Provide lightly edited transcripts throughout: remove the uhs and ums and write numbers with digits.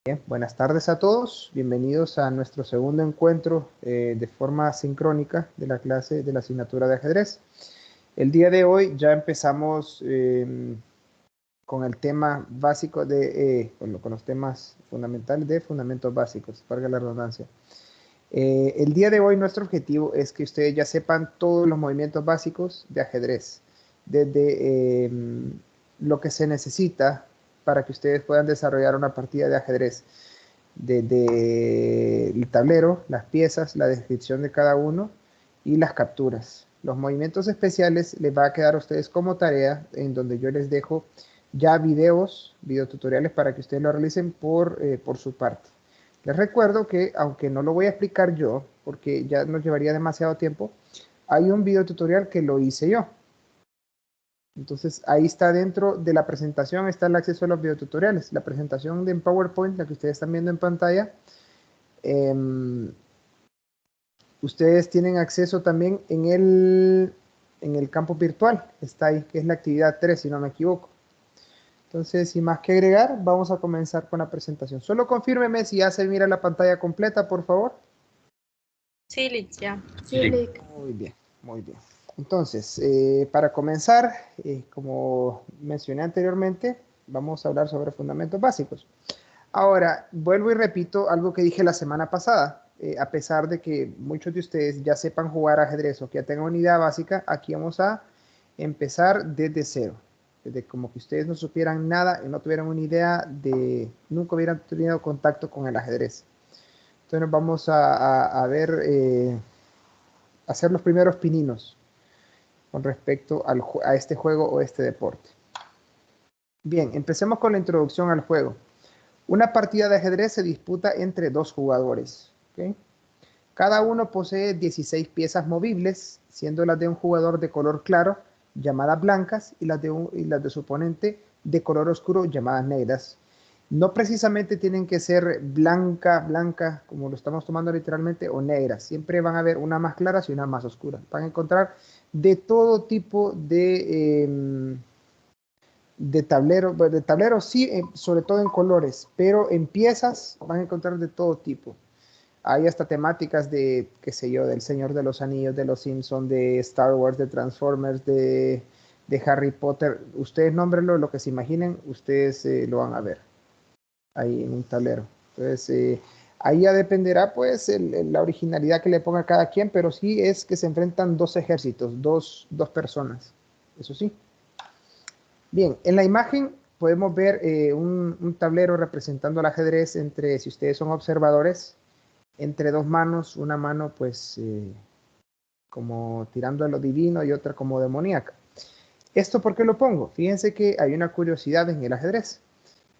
Bien, buenas tardes a todos. Bienvenidos a nuestro segundo encuentro de forma sincrónica de la clase de la asignatura de ajedrez. El día de hoy ya empezamos con el tema básico con los temas fundamentales de fundamentos básicos, valga la redundancia. El día de hoy nuestro objetivo es que ustedes ya sepan todos los movimientos básicos de ajedrez, desde lo que se necesita para que ustedes puedan desarrollar una partida de ajedrez, desde el tablero, las piezas, la descripción de cada uno y las capturas. Los movimientos especiales les va a quedar a ustedes como tarea, en donde yo les dejo ya videotutoriales para que ustedes lo realicen por su parte. Les recuerdo que, aunque no lo voy a explicar yo, porque ya nos llevaría demasiado tiempo, hay un videotutorial que lo hice yo. Entonces, ahí está dentro de la presentación, está el acceso a los videotutoriales. La presentación de PowerPoint, la que ustedes están viendo en pantalla, ustedes tienen acceso también en el campo virtual. Está ahí, que es la actividad 3, si no me equivoco. Entonces, sin más que agregar, vamos a comenzar con la presentación. Solo confírmeme si ya se mira la pantalla completa, por favor. Sí, Liz, ya. Sí, Lick. Muy bien, muy bien. Entonces, para comenzar, como mencioné anteriormente, vamos a hablar sobre fundamentos básicos. Ahora, vuelvo y repito algo que dije la semana pasada. A pesar de que muchos de ustedes ya sepan jugar ajedrez o que ya tengan una idea básica, aquí vamos a empezar desde cero. Desde como que ustedes no supieran nada y no tuvieran una idea nunca hubieran tenido contacto con el ajedrez. Entonces vamos a ver, hacer los primeros pininos con respecto a este juego o este deporte. Bien, empecemos con la introducción al juego. Una partida de ajedrez se disputa entre dos jugadores. ¿Okay? Cada uno posee 16 piezas movibles, siendo las de un jugador de color claro, llamadas blancas, y las de su oponente de color oscuro, llamadas negras. No precisamente tienen que ser blanca, como lo estamos tomando literalmente, o negras. Siempre van a haber una más claras y una más oscuras. Van a encontrar de todo tipo de tableros sí, sobre todo en colores, pero en piezas van a encontrar de todo tipo. Hay hasta temáticas de, qué sé yo, del Señor de los Anillos, de los Simpsons, de Star Wars, de Transformers, de Harry Potter. Ustedes nómbrenlo, lo que se imaginen, ustedes lo van a ver ahí en un tablero. Entonces, ahí ya dependerá pues la originalidad que le ponga cada quien, pero sí es que se enfrentan dos ejércitos, dos personas, eso sí. Bien, en la imagen podemos ver un tablero representando el ajedrez entre, si ustedes son observadores, entre dos manos, una mano pues como tirando a lo divino y otra como demoníaca. ¿Esto por qué lo pongo? Fíjense que hay una curiosidad en el ajedrez.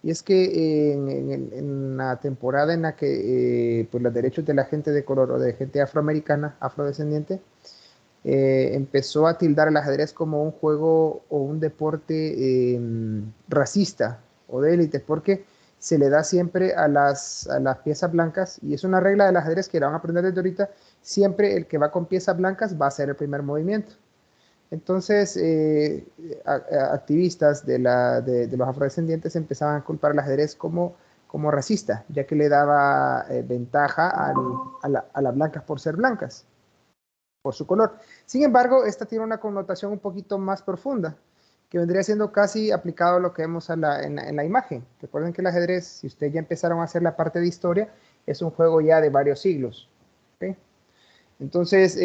Y es que en la temporada en la que pues los derechos de la gente de color o de gente afroamericana, afrodescendiente, empezó a tildar el ajedrez como un juego o un deporte racista o de élite, porque se le da siempre a las piezas blancas, y es una regla del ajedrez que la van a aprender desde ahorita, siempre el que va con piezas blancas va a hacer el primer movimiento. Entonces, activistas de los afrodescendientes empezaban a culpar al ajedrez como racista, ya que le daba ventaja a las blancas por ser blancas, por su color. Sin embargo, esta tiene una connotación un poquito más profunda, que vendría siendo casi aplicado a lo que vemos en la imagen. Recuerden que el ajedrez, si ustedes ya empezaron a hacer la parte de historia, es un juego ya de varios siglos. ¿Okay? Entonces,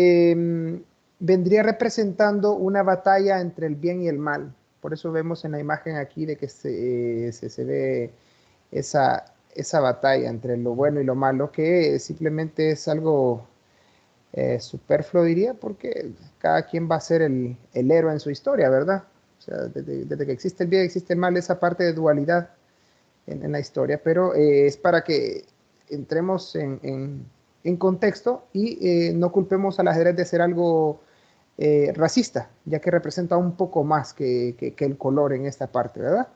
vendría representando una batalla entre el bien y el mal. Por eso vemos en la imagen aquí de que se ve esa batalla entre lo bueno y lo malo, que simplemente es algo superfluo, diría, porque cada quien va a ser el héroe en su historia, ¿verdad? O sea, desde que existe el bien, existe el mal, esa parte de dualidad en la historia, pero es para que entremos en contexto y no culpemos al ajedrez de ser algo racista, ya que representa un poco más que el color en esta parte, ¿verdad?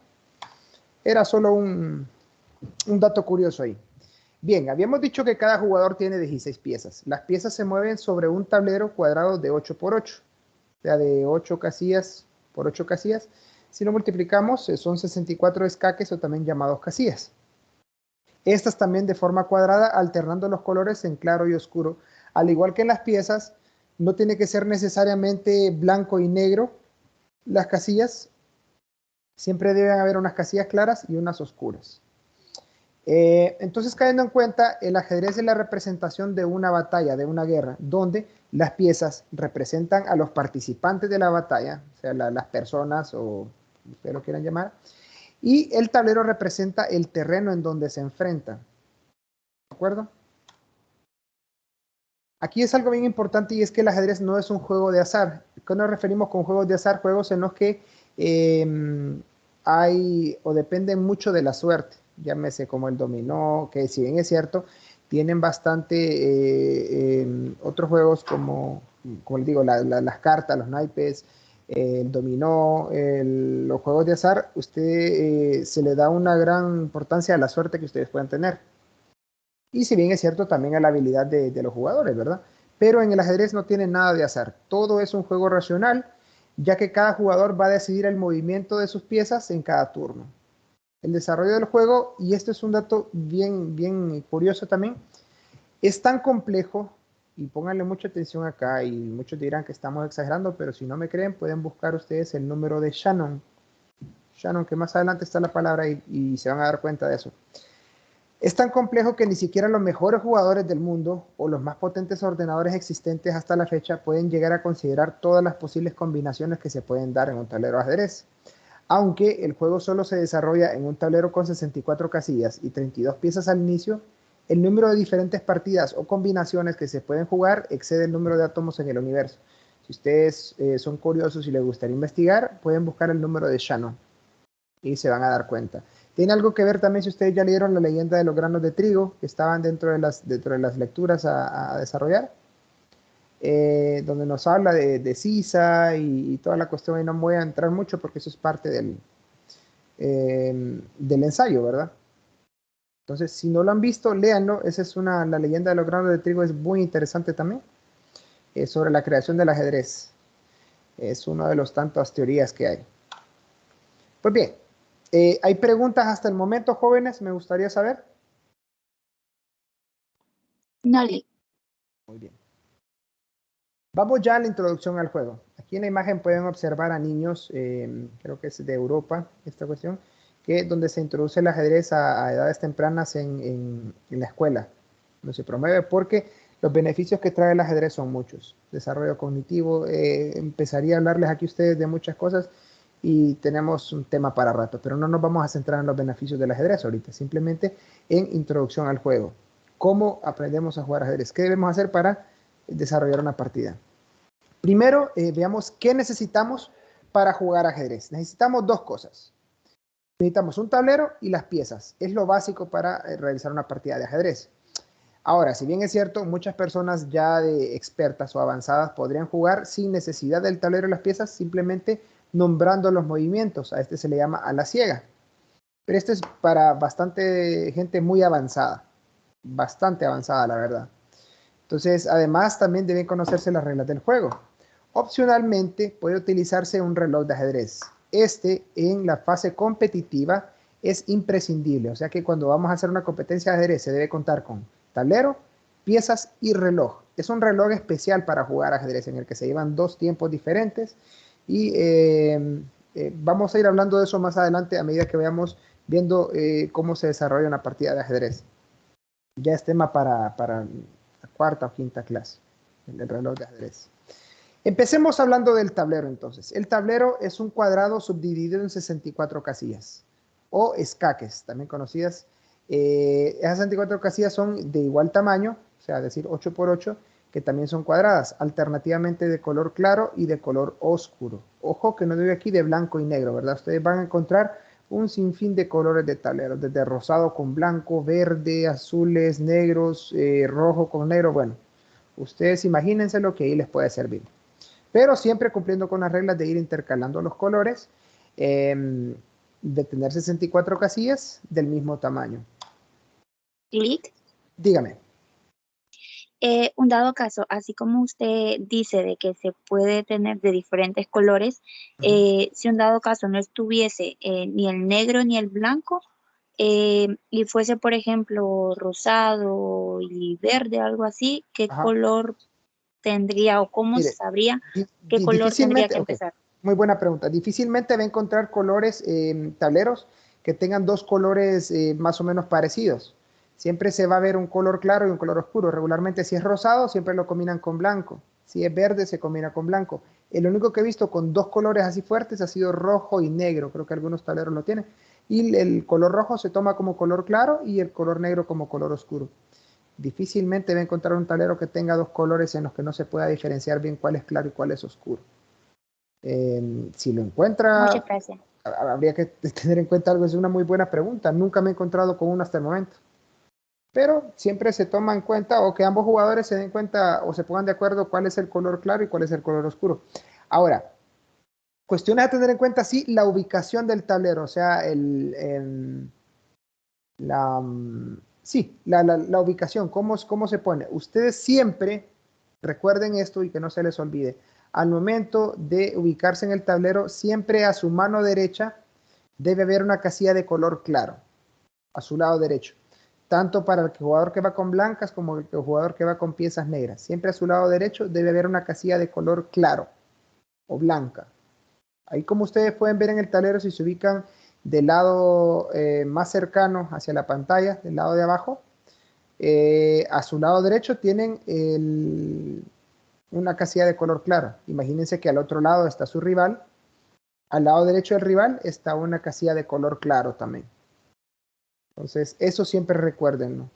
Era solo un dato curioso ahí. Bien, habíamos dicho que cada jugador tiene 16 piezas. Las piezas se mueven sobre un tablero cuadrado de 8 por 8, o sea, de 8 casillas por 8 casillas. Si lo multiplicamos, son 64 escaques o también llamados casillas. Estas también de forma cuadrada, alternando los colores en claro y oscuro. Al igual que en las piezas, no tiene que ser necesariamente blanco y negro las casillas. Siempre deben haber unas casillas claras y unas oscuras. Entonces, cayendo en cuenta, el ajedrez es la representación de una batalla, de una guerra, donde las piezas representan a los participantes de la batalla, o sea, las personas o ustedes lo quieran llamar, y el tablero representa el terreno en donde se enfrentan. ¿De acuerdo? Aquí es algo bien importante y es que el ajedrez no es un juego de azar. ¿Qué nos referimos con juegos de azar? Juegos en los que hay o dependen mucho de la suerte, llámese como el dominó, que si bien es cierto, tienen bastante otros juegos como les digo, las cartas, los naipes, el dominó, los juegos de azar, usted se le da una gran importancia a la suerte que ustedes puedan tener. Y si bien es cierto, también a la habilidad de los jugadores, ¿verdad? Pero en el ajedrez no tiene nada de azar. Todo es un juego racional, ya que cada jugador va a decidir el movimiento de sus piezas en cada turno. El desarrollo del juego, y esto es un dato bien curioso también, es tan complejo, y pónganle mucha atención acá, y muchos dirán que estamos exagerando, pero si no me creen, pueden buscar ustedes el número de Shannon. Shannon, que más adelante está la palabra y se van a dar cuenta de eso. Es tan complejo que ni siquiera los mejores jugadores del mundo o los más potentes ordenadores existentes hasta la fecha pueden llegar a considerar todas las posibles combinaciones que se pueden dar en un tablero de ajedrez. Aunque el juego solo se desarrolla en un tablero con 64 casillas y 32 piezas al inicio, el número de diferentes partidas o combinaciones que se pueden jugar excede el número de átomos en el universo. Si ustedes son curiosos y les gustaría investigar, pueden buscar el número de Shannon y se van a dar cuenta. Tiene algo que ver también si ustedes ya leyeron la leyenda de los granos de trigo, que estaban dentro de las lecturas a desarrollar, donde nos habla de Sisa y toda la cuestión, y no voy a entrar mucho porque eso es parte del ensayo, ¿verdad? Entonces, si no lo han visto, léanlo. Esa es la leyenda de los granos de trigo, es muy interesante también, sobre la creación del ajedrez. Es una de las tantas teorías que hay. Pues bien, ¿hay preguntas hasta el momento, jóvenes? Me gustaría saber. No, Lick. Muy bien. Vamos ya a la introducción al juego. Aquí en la imagen pueden observar a niños, creo que es de Europa esta cuestión, donde se introduce el ajedrez a edades tempranas en la escuela. No se promueve porque los beneficios que trae el ajedrez son muchos. Desarrollo cognitivo, empezaría a hablarles aquí a ustedes de muchas cosas y tenemos un tema para rato, pero no nos vamos a centrar en los beneficios del ajedrez ahorita, simplemente en introducción al juego. ¿Cómo aprendemos a jugar ajedrez? ¿Qué debemos hacer para desarrollar una partida? Primero, veamos qué necesitamos para jugar ajedrez. Necesitamos dos cosas. Necesitamos un tablero y las piezas. Es lo básico para realizar una partida de ajedrez. Ahora, si bien es cierto, muchas personas ya de expertas o avanzadas podrían jugar sin necesidad del tablero y las piezas, simplemente nombrando los movimientos. A este se le llama a la ciega. Pero esto es para bastante gente muy avanzada. Bastante avanzada, la verdad. Entonces, además, también deben conocerse las reglas del juego. Opcionalmente, puede utilizarse un reloj de ajedrez. Este, en la fase competitiva, es imprescindible. O sea que cuando vamos a hacer una competencia de ajedrez, se debe contar con tablero, piezas y reloj. Es un reloj especial para jugar ajedrez, en el que se llevan dos tiempos diferentes. Y vamos a ir hablando de eso más adelante a medida que vayamos viendo cómo se desarrolla una partida de ajedrez. Ya es tema para la cuarta o quinta clase, el reloj de ajedrez. Empecemos hablando del tablero entonces. El tablero es un cuadrado subdividido en 64 casillas o escaques, también conocidas. Esas 64 casillas son de igual tamaño, o sea, es decir, 8 por 8, que también son cuadradas, alternativamente de color claro y de color oscuro. Ojo que no digo aquí de blanco y negro, ¿verdad? Ustedes van a encontrar un sinfín de colores de tablero, desde rosado con blanco, verde, azules, negros, rojo con negro. Bueno, ustedes imagínense lo que ahí les puede servir. Pero siempre cumpliendo con las reglas de ir intercalando los colores, de tener 64 casillas del mismo tamaño. Lick. Dígame. Un dado caso, así como usted dice de que se puede tener de diferentes colores, si un dado caso no estuviese ni el negro ni el blanco, y fuese, por ejemplo, rosado y verde, algo así, ¿qué Ajá. color tendría o cómo se Mire, sabría qué color tendría difícilmente, que ok, empezar? muy buena pregunta. Difícilmente va a encontrar colores tableros que tengan dos colores más o menos parecidos. Siempre se va a ver un color claro y un color oscuro. Regularmente si es rosado, siempre lo combinan con blanco. Si es verde, se combina con blanco. El único que he visto con dos colores así fuertes ha sido rojo y negro. Creo que algunos tableros lo tienen. Y el color rojo se toma como color claro y el color negro como color oscuro. Difícilmente va a encontrar un tablero que tenga dos colores en los que no se pueda diferenciar bien cuál es claro y cuál es oscuro. Si lo Muchas encuentra, gracias. habría que tener en cuenta algo, es una muy buena pregunta. Nunca me he encontrado con uno hasta el momento. Pero siempre se toma en cuenta o que ambos jugadores se den cuenta o se pongan de acuerdo cuál es el color claro y cuál es el color oscuro. Ahora, cuestiones a tener en cuenta, sí, la ubicación del tablero, o sea, la ubicación, cómo se pone. Ustedes siempre recuerden esto y que no se les olvide. Al momento de ubicarse en el tablero, siempre a su mano derecha debe haber una casilla de color claro, a su lado derecho. Tanto para el jugador que va con blancas como el jugador que va con piezas negras. Siempre a su lado derecho debe haber una casilla de color claro o blanca. Ahí como ustedes pueden ver en el tablero, si se ubican del lado más cercano hacia la pantalla, del lado de abajo, a su lado derecho tienen una casilla de color claro. Imagínense que al otro lado está su rival. Al lado derecho del rival está una casilla de color claro también. Entonces, eso siempre recuérdenlo.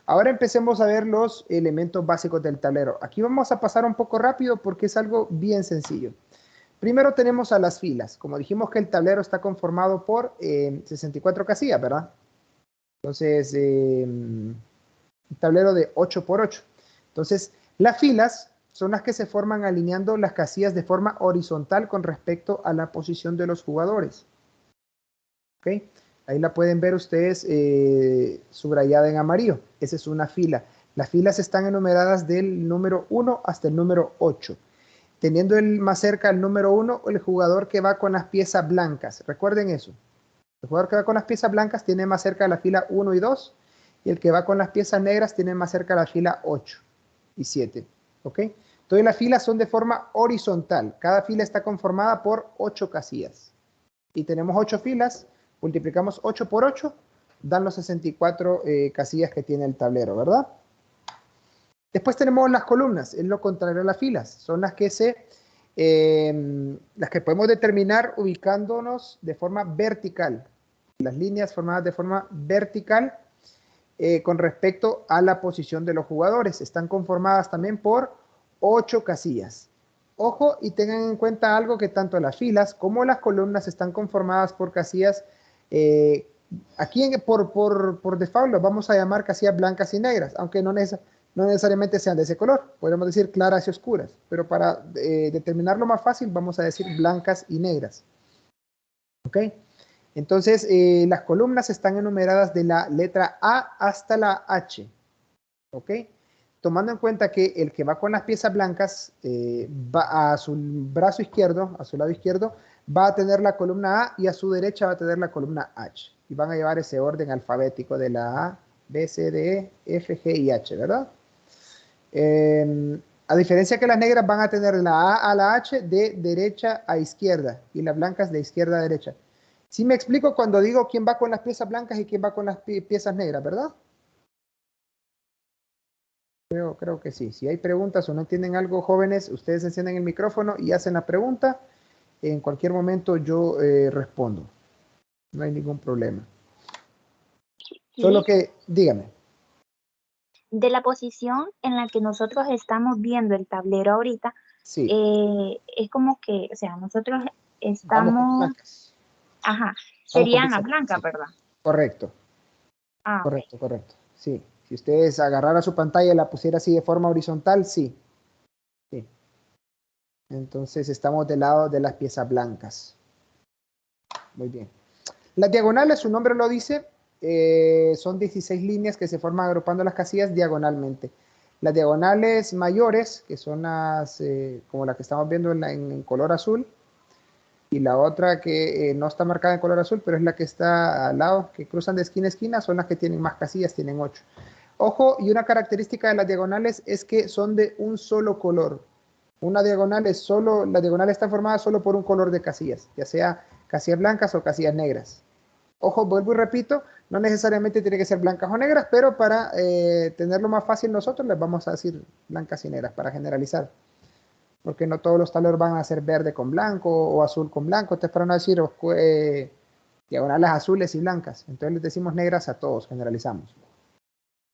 Ahora empecemos a ver los elementos básicos del tablero. Aquí vamos a pasar un poco rápido porque es algo bien sencillo. Primero tenemos a las filas. Como dijimos que el tablero está conformado por 64 casillas, ¿verdad? Entonces, un tablero de 8 por 8. Entonces, las filas son las que se forman alineando las casillas de forma horizontal con respecto a la posición de los jugadores. ¿Ok? Ahí la pueden ver ustedes subrayada en amarillo. Esa es una fila. Las filas están enumeradas del número 1 hasta el número 8. Teniendo más cerca el número 1, el jugador que va con las piezas blancas. Recuerden eso. El jugador que va con las piezas blancas tiene más cerca la fila 1 y 2. Y el que va con las piezas negras tiene más cerca la fila 8 y 7. ¿Ok? Todas las filas son de forma horizontal. Cada fila está conformada por 8 casillas. Y tenemos 8 filas. Multiplicamos 8 por 8. Dan los 64 casillas que tiene el tablero, ¿verdad? Después tenemos las columnas, es lo contrario a las filas, son las que podemos determinar ubicándonos de forma vertical. Las líneas formadas de forma vertical con respecto a la posición de los jugadores. Están conformadas también por 8 casillas. Ojo y tengan en cuenta algo que tanto las filas como las columnas están conformadas por casillas. Aquí por default los vamos a llamar casillas blancas y negras, aunque no necesariamente sean de ese color, podemos decir claras y oscuras, pero para determinarlo más fácil vamos a decir blancas y negras. ¿Ok? Entonces las columnas están enumeradas de la letra A hasta la H. ¿Ok? Tomando en cuenta que el que va con las piezas blancas va a su brazo izquierdo, a su lado izquierdo, va a tener la columna A y a su derecha va a tener la columna H. Y van a llevar ese orden alfabético de la A, B, C, D, E, F, G y H, ¿verdad? A diferencia que las negras van a tener la A a la H de derecha a izquierda y las blancas de izquierda a derecha. Sí me explico cuando digo quién va con las piezas blancas y quién va con las piezas negras, ¿verdad? Creo que sí. Si hay preguntas o no entienden algo, jóvenes, ustedes encienden el micrófono y hacen la pregunta. En cualquier momento yo respondo. No hay ningún problema. Solo Y que, dígame. de la posición en la que nosotros estamos viendo el tablero ahorita, Sí, es como que, o sea, nosotros vamos con estamos, blancas. ajá, Vamos con serían las piezas blancas, blancas, sí. ¿verdad? Correcto, Ah, ok. correcto, correcto. Sí. Si ustedes agarraran su pantalla y la pusiera así de forma horizontal, sí. Sí. Entonces estamos del lado de las piezas blancas. Muy bien. Las diagonales, su nombre lo dice, son 16 líneas que se forman agrupando las casillas diagonalmente. Las diagonales mayores, que son las, como la que estamos viendo en color azul, y la otra que no está marcada en color azul, pero es la que está al lado, que cruzan de esquina a esquina, son las que tienen más casillas, tienen 8. Ojo, y una característica de las diagonales es que son de un solo color. Una diagonal es solo, la diagonal está formada solo por un color de casillas, ya sea casillas blancas o casillas negras. Ojo, vuelvo y repito, no necesariamente tiene que ser blancas o negras, pero para tenerlo más fácil nosotros les vamos a decir blancas y negras para generalizar. Porque no todos los tableros van a ser verde con blanco o azul con blanco. Entonces, para no decir diagonales azules y blancas. Entonces les decimos negras a todos, generalizamos.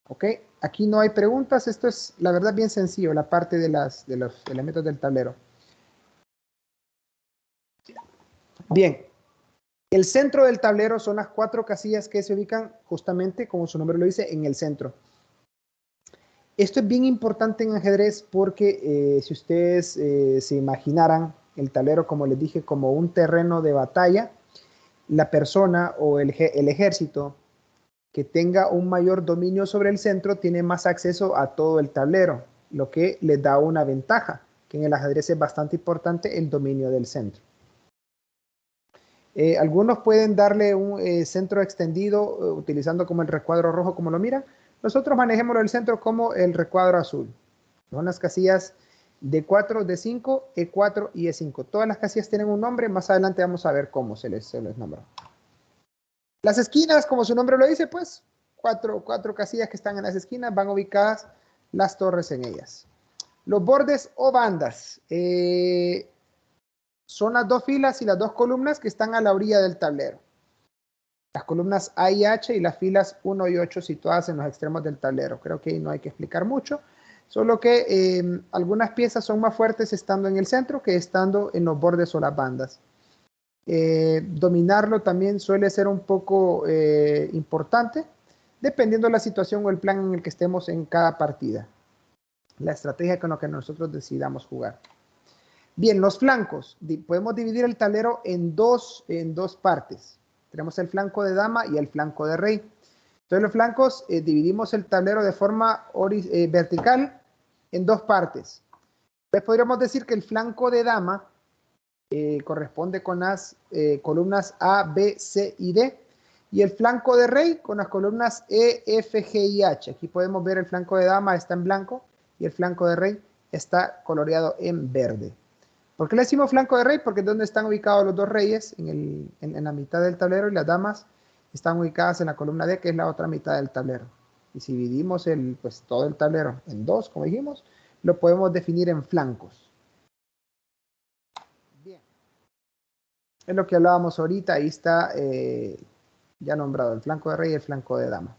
Ok, aquí no hay preguntas. Esto es, la verdad, bien sencillo, la parte de los elementos del tablero. Bien, el centro del tablero son las 4 casillas que se ubican justamente, como su nombre lo dice, en el centro. Esto es bien importante en ajedrez porque si ustedes se imaginaran el tablero, como les dije, como un terreno de batalla, la persona o el ejército que tenga un mayor dominio sobre el centro tiene más acceso a todo el tablero, lo que les da una ventaja, que en el ajedrez es bastante importante el dominio del centro. Algunos pueden darle un centro extendido utilizando como el recuadro rojo, como lo miran. Nosotros manejemos el centro como el recuadro azul. Son las casillas D4, D5, E4 y E5. Todas las casillas tienen un nombre. Más adelante vamos a ver cómo se les nombra. Las esquinas, como su nombre lo dice, pues cuatro casillas que están en las esquinas van ubicadas las torres en ellas. Los bordes o bandas. Son las 2 filas y las 2 columnas que están a la orilla del tablero. Las columnas A y H y las filas 1 y 8 situadas en los extremos del tablero. Creo que ahí no hay que explicar mucho. Solo que algunas piezas son más fuertes estando en el centro que estando en los bordes o las bandas. Dominarlo también suele ser un poco importante, dependiendo de la situación o el plan en el que estemos en cada partida. La estrategia con la que nosotros decidamos jugar. Bien, los flancos. Podemos dividir el tablero en dos partes. Tenemos el flanco de dama y el flanco de rey. Entonces los flancos dividimos el tablero de forma vertical en 2 partes. Entonces podríamos decir que el flanco de dama corresponde con las columnas A, B, C y D. Y el flanco de rey con las columnas E, F, G y H. Aquí podemos ver el flanco de dama está en blanco y el flanco de rey está coloreado en verde. ¿Por qué le decimos flanco de rey? Porque es donde están ubicados los 2 reyes, en la mitad del tablero, y las damas están ubicadas en la columna D, que es la otra mitad del tablero. Y si dividimos pues, todo el tablero en 2, como dijimos, lo podemos definir en flancos. Bien. Es lo que hablábamos ahorita, ahí está ya nombrado el flanco de rey y el flanco de dama.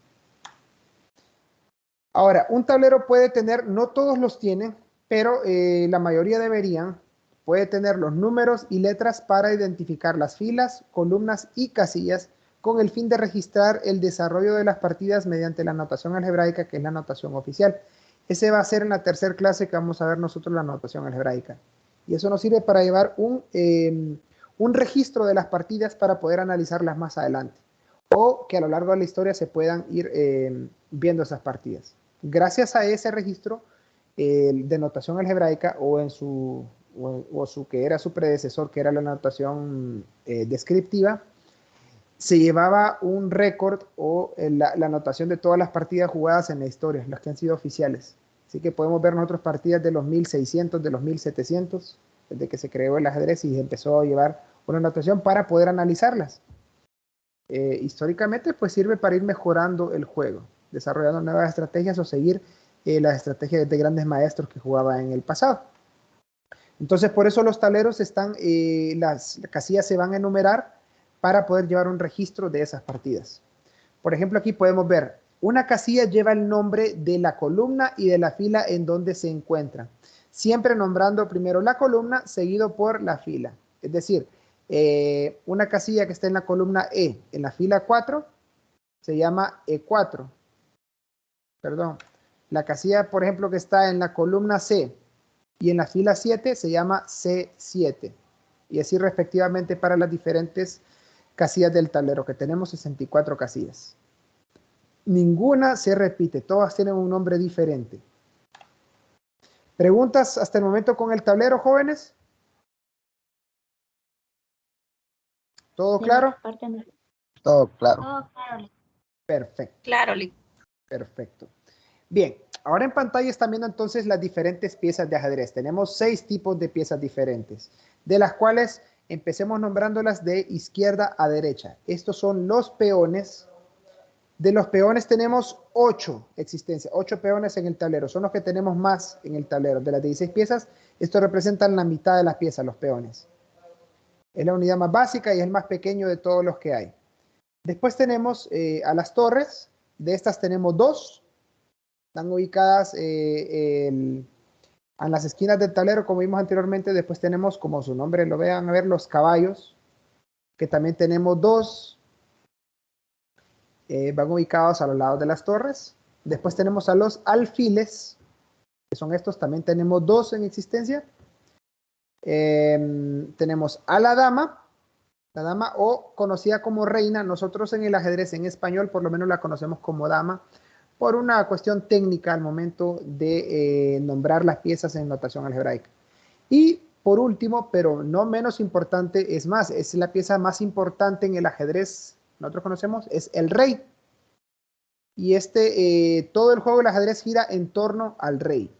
Ahora, un tablero puede tener, no todos los tienen, pero la mayoría deberían, puede tener los números y letras para identificar las filas, columnas y casillas con el fin de registrar el desarrollo de las partidas mediante la notación algebraica, que es la notación oficial. Ese va a ser en la tercera clase que vamos a ver nosotros la notación algebraica. Y eso nos sirve para llevar un registro de las partidas para poder analizarlas más adelante. O que a lo largo de la historia se puedan ir viendo esas partidas. Gracias a ese registro de notación algebraica o su que era su predecesor, que era la notación descriptiva, se llevaba un récord o la anotación de todas las partidas jugadas en la historia, las que han sido oficiales. Así que podemos ver nosotros partidas de los 1600, de los 1700, desde que se creó el ajedrez y empezó a llevar una anotación para poder analizarlas. Históricamente, pues sirve para ir mejorando el juego, desarrollando nuevas estrategias o seguir las estrategias de grandes maestros que jugaban en el pasado. Entonces, por eso los tableros están, las casillas se van a enumerar para poder llevar un registro de esas partidas. Por ejemplo, aquí podemos ver, una casilla lleva el nombre de la columna y de la fila en donde se encuentra, siempre nombrando primero la columna seguido por la fila. Es decir, una casilla que está en la columna E, en la fila 4, se llama E4. Perdón. La casilla, por ejemplo, que está en la columna C y en la fila 7 se llama C7. Y así respectivamente para las diferentes casillas del tablero, que tenemos 64 casillas. Ninguna se repite, todas tienen un nombre diferente. ¿Preguntas hasta el momento con el tablero, jóvenes? ¿Todo De claro? la parte no. Todo claro. Todo claro. Perfecto, Claro, Liz. perfecto. Bien, ahora en pantalla están viendo entonces las diferentes piezas de ajedrez. Tenemos 6 tipos de piezas diferentes, de las cuales empecemos nombrándolas de izquierda a derecha. Estos son los peones. De los peones tenemos 8 existencias, 8 peones en el tablero. Son los que tenemos más en el tablero. De las 16 piezas, estos representan la mitad de las piezas, los peones. Es la unidad más básica y es el más pequeño de todos los que hay. Después tenemos a las torres. De estas tenemos 2. Están ubicadas en las esquinas del tablero, como vimos anteriormente. Después tenemos, como su nombre lo vean a ver, los caballos, que también tenemos 2. Van ubicados a los lados de las torres. Después tenemos a los alfiles, que son estos, también tenemos 2 en existencia. Tenemos a la dama o conocida como reina. Nosotros en el ajedrez en español por lo menos la conocemos como dama, por una cuestión técnica al momento de nombrar las piezas en notación algebraica. Y por último, pero no menos importante, es más, es la pieza más importante en el ajedrez, nosotros conocemos, es el rey. Y todo el juego del ajedrez gira en torno al rey.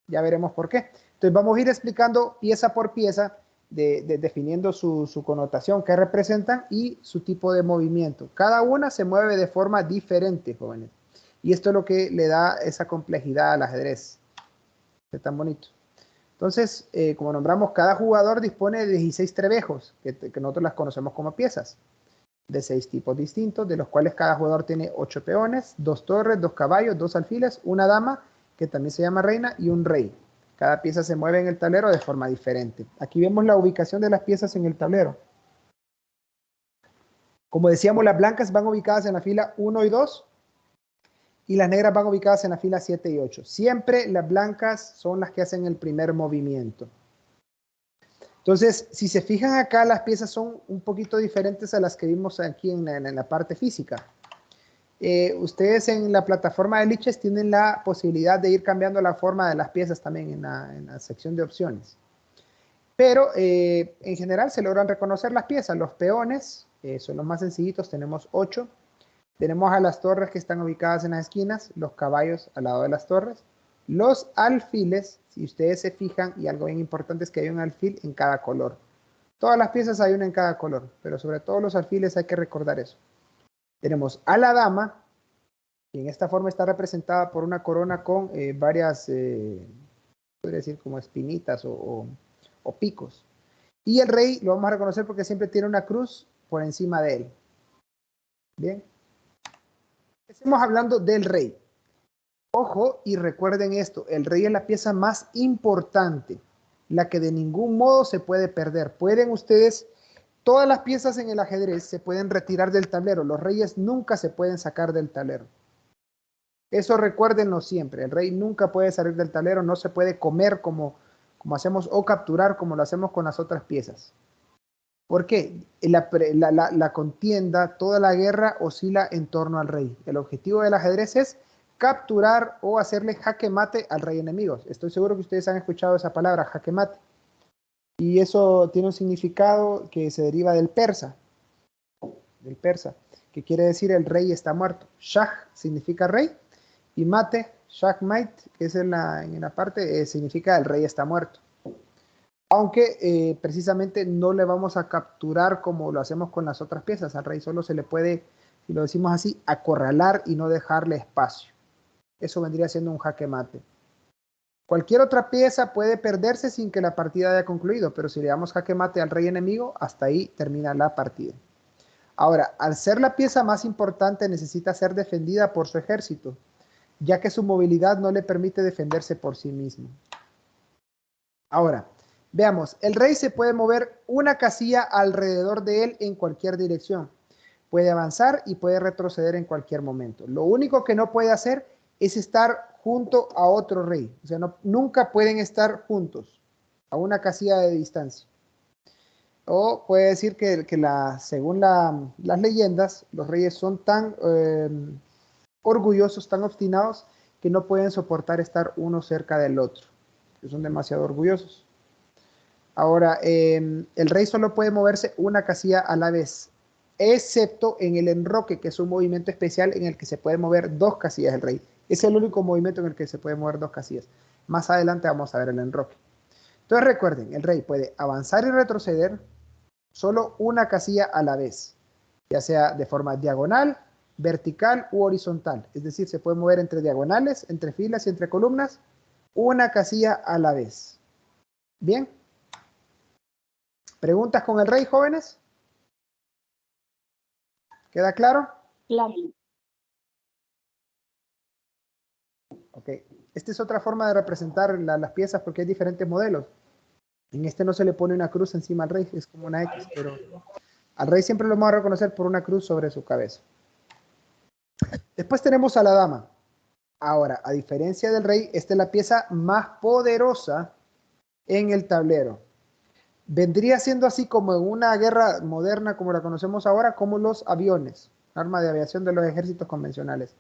Ya veremos por qué. Entonces vamos a ir explicando pieza por pieza, definiendo su connotación, qué representan y su tipo de movimiento. Cada una se mueve de forma diferente, jóvenes. Y esto es lo que le da esa complejidad al ajedrez. Es tan bonito. Entonces, como nombramos, cada jugador dispone de 16 trebejos, que nosotros las conocemos como piezas, de 6 tipos distintos, de los cuales cada jugador tiene 8 peones, 2 torres, 2 caballos, 2 alfiles, una dama, que también se llama reina, y un rey. Cada pieza se mueve en el tablero de forma diferente. Aquí vemos la ubicación de las piezas en el tablero. Como decíamos, las blancas van ubicadas en la fila 1 y 2, y las negras van ubicadas en la fila 7 y 8. Siempre las blancas son las que hacen el primer movimiento. Entonces, si se fijan acá, las piezas son un poquito diferentes a las que vimos aquí en la parte física. Ustedes en la plataforma de Lichess tienen la posibilidad de ir cambiando la forma de las piezas también en la sección de opciones. Pero en general se logran reconocer las piezas. Los peones son los más sencillitos, tenemos 8. Tenemos a las torres que están ubicadas en las esquinas, los caballos al lado de las torres. Los alfiles, si ustedes se fijan, y algo bien importante es que hay un alfil en cada color. Todas las piezas hay una en cada color, pero sobre todo los alfiles hay que recordar eso. Tenemos a la dama, que en esta forma está representada por una corona con varias, podría decir como espinitas o picos. Y el rey lo vamos a reconocer porque siempre tiene una cruz por encima de él. Bien. Estamos hablando del rey. Ojo y recuerden esto, el rey es la pieza más importante, la que de ningún modo se puede perder. Pueden ustedes, todas las piezas en el ajedrez se pueden retirar del tablero, los reyes nunca se pueden sacar del tablero. Eso recuérdenlo siempre, el rey nunca puede salir del tablero, no se puede comer como hacemos o capturar como lo hacemos con las otras piezas. ¿Por qué? La contienda, toda la guerra oscila en torno al rey. El objetivo del ajedrez es capturar o hacerle jaque mate al rey enemigo. Estoy seguro que ustedes han escuchado esa palabra, jaque mate. Y eso tiene un significado que se deriva del persa, que quiere decir el rey está muerto. Shah significa rey y mate, shahmate, que es en la parte, significa el rey está muerto. Aunque precisamente no le vamos a capturar como lo hacemos con las otras piezas. Al rey solo se le puede, si lo decimos así, acorralar y no dejarle espacio. Eso vendría siendo un jaque mate. Cualquier otra pieza puede perderse sin que la partida haya concluido, pero si le damos jaque mate al rey enemigo, hasta ahí termina la partida. Ahora, al ser la pieza más importante, necesita ser defendida por su ejército, ya que su movilidad no le permite defenderse por sí mismo. Ahora, veamos, el rey se puede mover una casilla alrededor de él en cualquier dirección. Puede avanzar y puede retroceder en cualquier momento. Lo único que no puede hacer es estar junto a otro rey. O sea, nunca pueden estar juntos a una casilla de distancia. O puede decir que según las leyendas, los reyes son tan orgullosos, tan obstinados, que no pueden soportar estar uno cerca del otro. Que son demasiado orgullosos. Ahora, el rey solo puede moverse una casilla a la vez, excepto en el enroque, que es un movimiento especial en el que se puede mover dos casillas el rey. Es el único movimiento en el que se puede mover dos casillas. Más adelante vamos a ver el enroque. Entonces recuerden, el rey puede avanzar y retroceder solo una casilla a la vez, ya sea de forma diagonal, vertical u horizontal. Es decir, se puede mover entre diagonales, entre filas y entre columnas, una casilla a la vez. Bien. ¿Preguntas con el rey, jóvenes? ¿Queda claro? Claro. Ok. Esta es otra forma de representar las piezas porque hay diferentes modelos. En este no se le pone una cruz encima al rey, es como una X, pero al rey siempre lo vamos a reconocer por una cruz sobre su cabeza. Después tenemos a la dama. Ahora, a diferencia del rey, esta es la pieza más poderosa en el tablero. Vendría siendo así como en una guerra moderna como la conocemos ahora, como los aviones, arma de aviación de los ejércitos convencionales.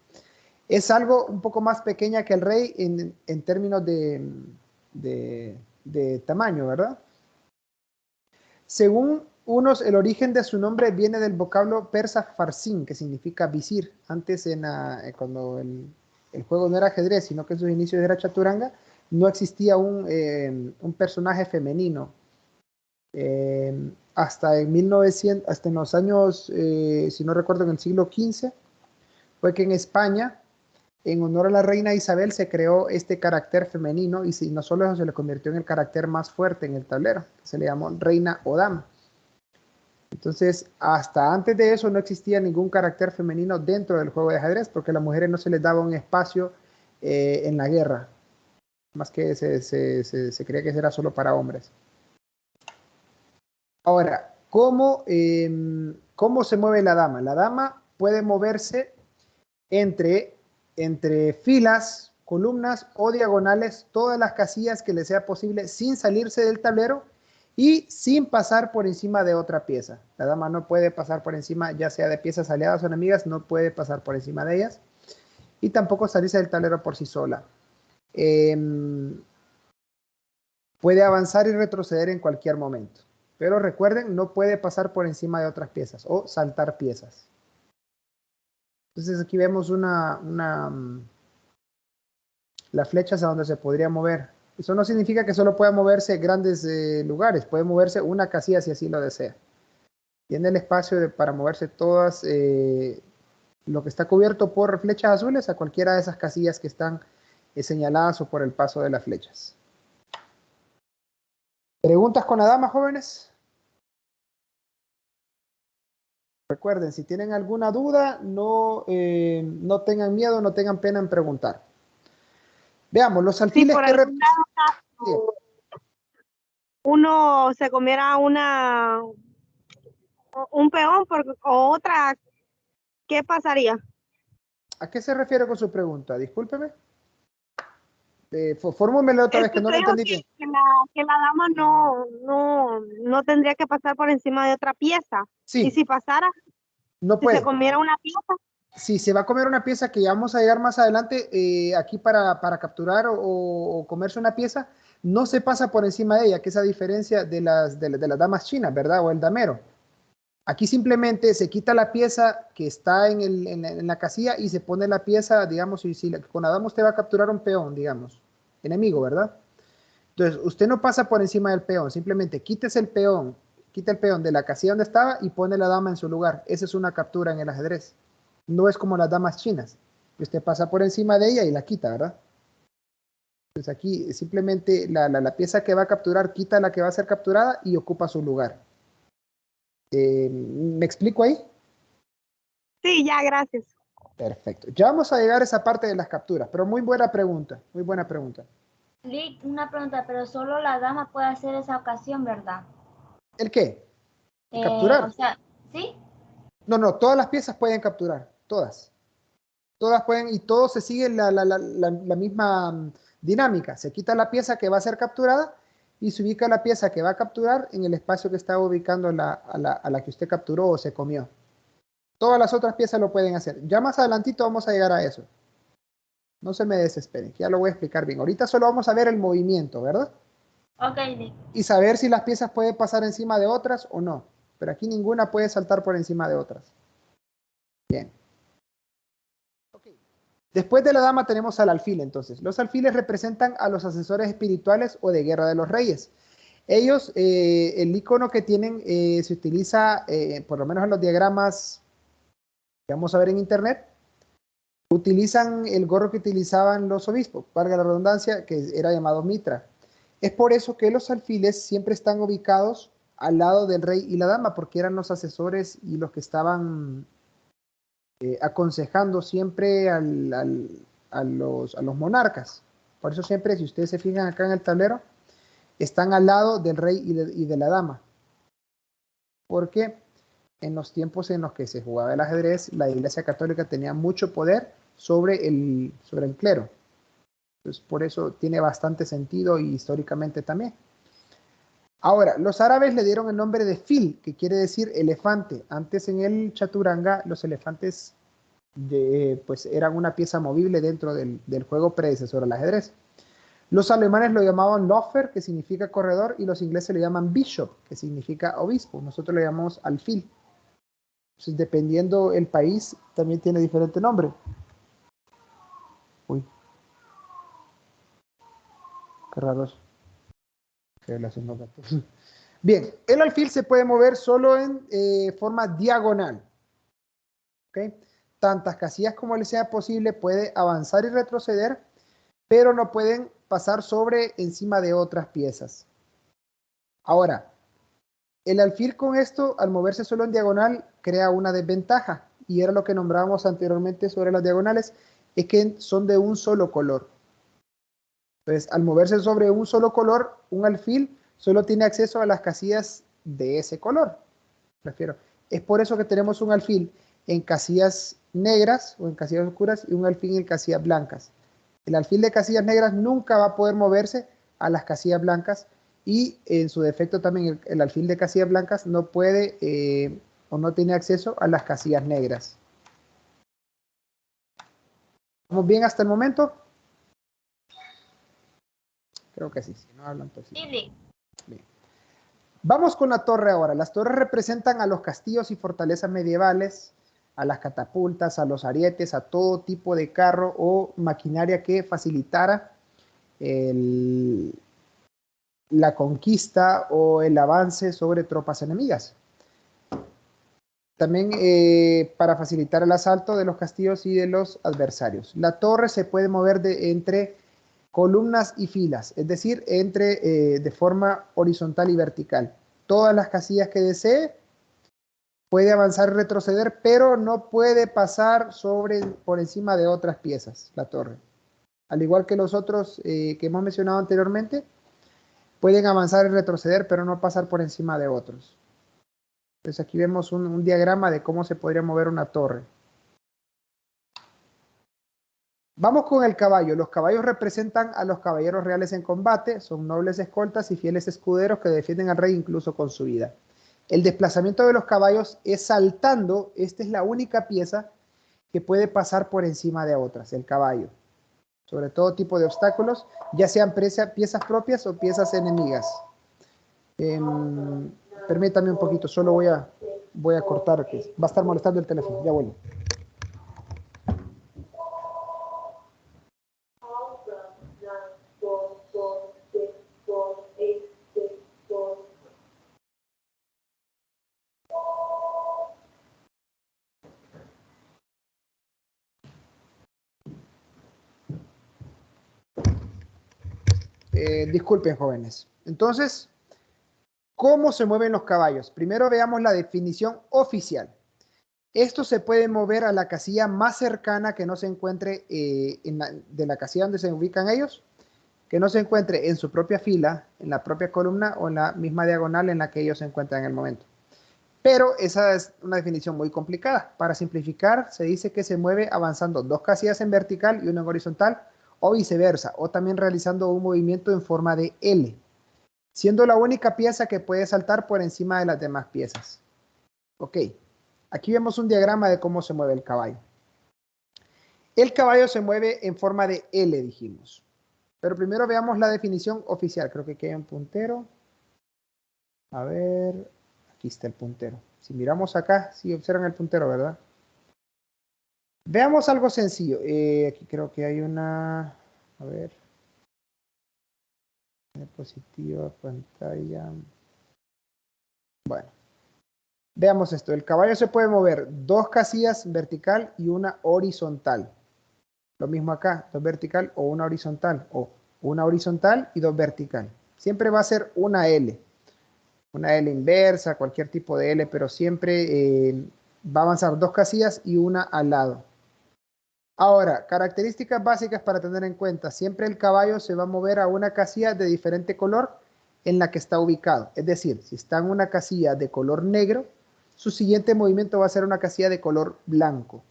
Es algo un poco más pequeña que el rey en términos de tamaño, ¿verdad? Según unos, el origen de su nombre viene del vocablo persa farsin, que significa visir. Antes, cuando el juego no era ajedrez, sino que en sus inicios era chaturanga, no existía un personaje femenino. Hasta en 1900, hasta en los años, si no recuerdo, en el siglo XV, fue que en España, en honor a la reina Isabel, se creó este carácter femenino y no solo eso, se le convirtió en el carácter más fuerte en el tablero, que se le llamó reina o dama. Entonces, hasta antes de eso no existía ningún carácter femenino dentro del juego de ajedrez, porque a las mujeres no se les daba un espacio en la guerra, más que se creía que era solo para hombres. Ahora, ¿cómo se mueve la dama? La dama puede moverse entre filas, columnas o diagonales, todas las casillas que le sea posible sin salirse del tablero y sin pasar por encima de otra pieza. La dama no puede pasar por encima, ya sea de piezas aliadas o enemigas, no puede pasar por encima de ellas y tampoco salirse del tablero por sí sola. Puede avanzar y retroceder en cualquier momento. Pero recuerden, no puede pasar por encima de otras piezas o saltar piezas. Entonces aquí vemos las flechas a donde se podría mover. Eso no significa que solo pueda moverse grandes lugares, puede moverse una casilla si así lo desea. Tiene el espacio para moverse todas, lo que está cubierto por flechas azules a cualquiera de esas casillas que están señaladas o por el paso de las flechas. ¿Preguntas con la dama, jóvenes? Recuerden, si tienen alguna duda, no tengan miedo, no tengan pena en preguntar. Veamos, los alfiles Si por que algún lado uno se comiera un peón o otra, ¿qué pasaría? ¿A qué se refiere con su pregunta? Discúlpeme. Fórmumela otra Es vez que que no lo creo entendí bien. que la dama no tendría que pasar por encima de otra pieza. Y Sí, si pasara, no si se puede. comiera una pieza, Si se va a comer una pieza que ya vamos a llegar más adelante aquí para capturar o comerse una pieza, no se pasa por encima de ella, que es a diferencia de las damas chinas, ¿verdad? O el damero. Aquí simplemente se quita la pieza que está en la casilla y se pone la pieza, digamos, con la dama usted va a capturar un peón, digamos, enemigo, ¿verdad? Entonces, usted no pasa por encima del peón, simplemente quita el peón de la casilla donde estaba y pone la dama en su lugar. Esa es una captura en el ajedrez. No es como las damas chinas, que usted pasa por encima de ella y la quita, ¿verdad? Entonces aquí simplemente la pieza que va a capturar quita la que va a ser capturada y ocupa su lugar. ¿Me explico ahí? sí, ya, gracias. Perfecto. Ya vamos a llegar a esa parte de las capturas, pero muy buena pregunta, muy buena pregunta. Lick, una pregunta, pero solo la dama puede hacer esa ocasión, ¿verdad? ¿El qué? ¿El capturar? O sea, ¿sí? No, todas las piezas pueden capturar, todas. Todas pueden y todo se sigue la misma dinámica. Se quita la pieza que va a ser capturada y se ubica la pieza que va a capturar en el espacio que está ubicando a la que usted capturó o se comió. Todas las otras piezas lo pueden hacer. Ya más adelantito vamos a llegar a eso. No se me desesperen, que ya lo voy a explicar bien. Ahorita solo vamos a ver el movimiento, ¿verdad? Ok, Nick. Y saber si las piezas pueden pasar encima de otras o no. Pero aquí ninguna puede saltar por encima de otras. Bien. Okay. Después de la dama tenemos al alfil, entonces. Los alfiles representan a los asesores espirituales o de guerra de los reyes. Ellos, el icono que tienen se utiliza, por lo menos en los diagramas que vamos a ver en internet, utilizan el gorro que utilizaban los obispos, valga la redundancia, que era llamado mitra. Es por eso que los alfiles siempre están ubicados al lado del rey y la dama, porque eran los asesores y los que estaban aconsejando siempre a los monarcas. Por eso siempre, si ustedes se fijan acá en el tablero, están al lado del rey y de la dama. Porque en los tiempos en los que se jugaba el ajedrez, la Iglesia Católica tenía mucho poder sobre el clero. Entonces, por eso tiene bastante sentido y históricamente también. Ahora, los árabes le dieron el nombre de fil, que quiere decir elefante. Antes en el chaturanga, los elefantes pues eran una pieza movible dentro del juego predecesor al ajedrez. Los alemanes lo llamaban Läufer, que significa corredor, y los ingleses lo llaman Bishop, que significa obispo. Nosotros lo llamamos alfil. Entonces, dependiendo el país, también tiene diferente nombre. Uy. Qué raros. Qué hacen los gatos. Bien, el alfil se puede mover solo en forma diagonal. ¿Okay? Tantas casillas como le sea posible puede avanzar y retroceder, pero no pueden pasar sobre encima de otras piezas. Ahora, el alfil con esto, al moverse solo en diagonal, crea una desventaja, y era lo que nombrábamos anteriormente sobre las diagonales, es que son de un solo color. Entonces, al moverse sobre un solo color, un alfil solo tiene acceso a las casillas de ese color. Prefiero. Es por eso que tenemos un alfil en casillas negras o en casillas oscuras y un alfil en casillas blancas. El alfil de casillas negras nunca va a poder moverse a las casillas blancas, y en su defecto también el alfil de casillas blancas no puede o no tiene acceso a las casillas negras. ¿Estamos bien hasta el momento? Creo que sí. Si no hablan, pues sí. Bien. Vamos con la torre ahora. Las torres representan a los castillos y fortalezas medievales, a las catapultas, a los arietes, a todo tipo de carro o maquinaria que facilitara la conquista o el avance sobre tropas enemigas. También para facilitar el asalto de los castillos y de los adversarios. La torre se puede mover entre columnas y filas, es decir, de forma horizontal y vertical. Todas las casillas que desee, puede avanzar y retroceder, pero no puede pasar por encima de otras piezas, la torre. Al igual que los otros que hemos mencionado anteriormente, pueden avanzar y retroceder, pero no pasar por encima de otros. Entonces aquí vemos un diagrama de cómo se podría mover una torre. Vamos con el caballo. Los caballos representan a los caballeros reales en combate, son nobles escoltas y fieles escuderos que defienden al rey incluso con su vida. El desplazamiento de los caballos es saltando. Esta es la única pieza que puede pasar por encima de otras, el caballo. Sobre todo tipo de obstáculos, ya sean piezas propias o piezas enemigas. Permítame un poquito, solo voy a cortar, que va a estar molestando el teléfono, ya vuelvo. Disculpen, jóvenes. Entonces, ¿cómo se mueven los caballos? Primero veamos la definición oficial. Esto se puede mover a la casilla más cercana que no se encuentre de la casilla donde se ubican ellos, que no se encuentre en su propia fila, en la propia columna o en la misma diagonal en la que ellos se encuentran en el momento. Pero esa es una definición muy complicada. Para simplificar, se dice que se mueve avanzando 2 casillas en vertical y 1 en horizontal, o viceversa, o también realizando un movimiento en forma de L, siendo la única pieza que puede saltar por encima de las demás piezas. Ok, aquí vemos un diagrama de cómo se mueve el caballo. El caballo se mueve en forma de L, dijimos. Pero primero veamos la definición oficial. Creo que aquí hay un puntero. A ver, aquí está el puntero. Si miramos acá, sí observan el puntero, ¿verdad? Veamos algo sencillo. Aquí creo que hay una... A ver. Diapositiva, pantalla. Bueno. Veamos esto. El caballo se puede mover 2 casillas vertical y una horizontal. Lo mismo acá, 2 vertical o una horizontal. O una horizontal y 2 vertical. Siempre va a ser una L. Una L inversa, cualquier tipo de L, pero siempre va a avanzar 2 casillas y una al lado. Ahora, características básicas para tener en cuenta. Siempre el caballo se va a mover a una casilla de diferente color en la que está ubicado. Es decir, si está en una casilla de color negro, su siguiente movimiento va a ser una casilla de color blanco.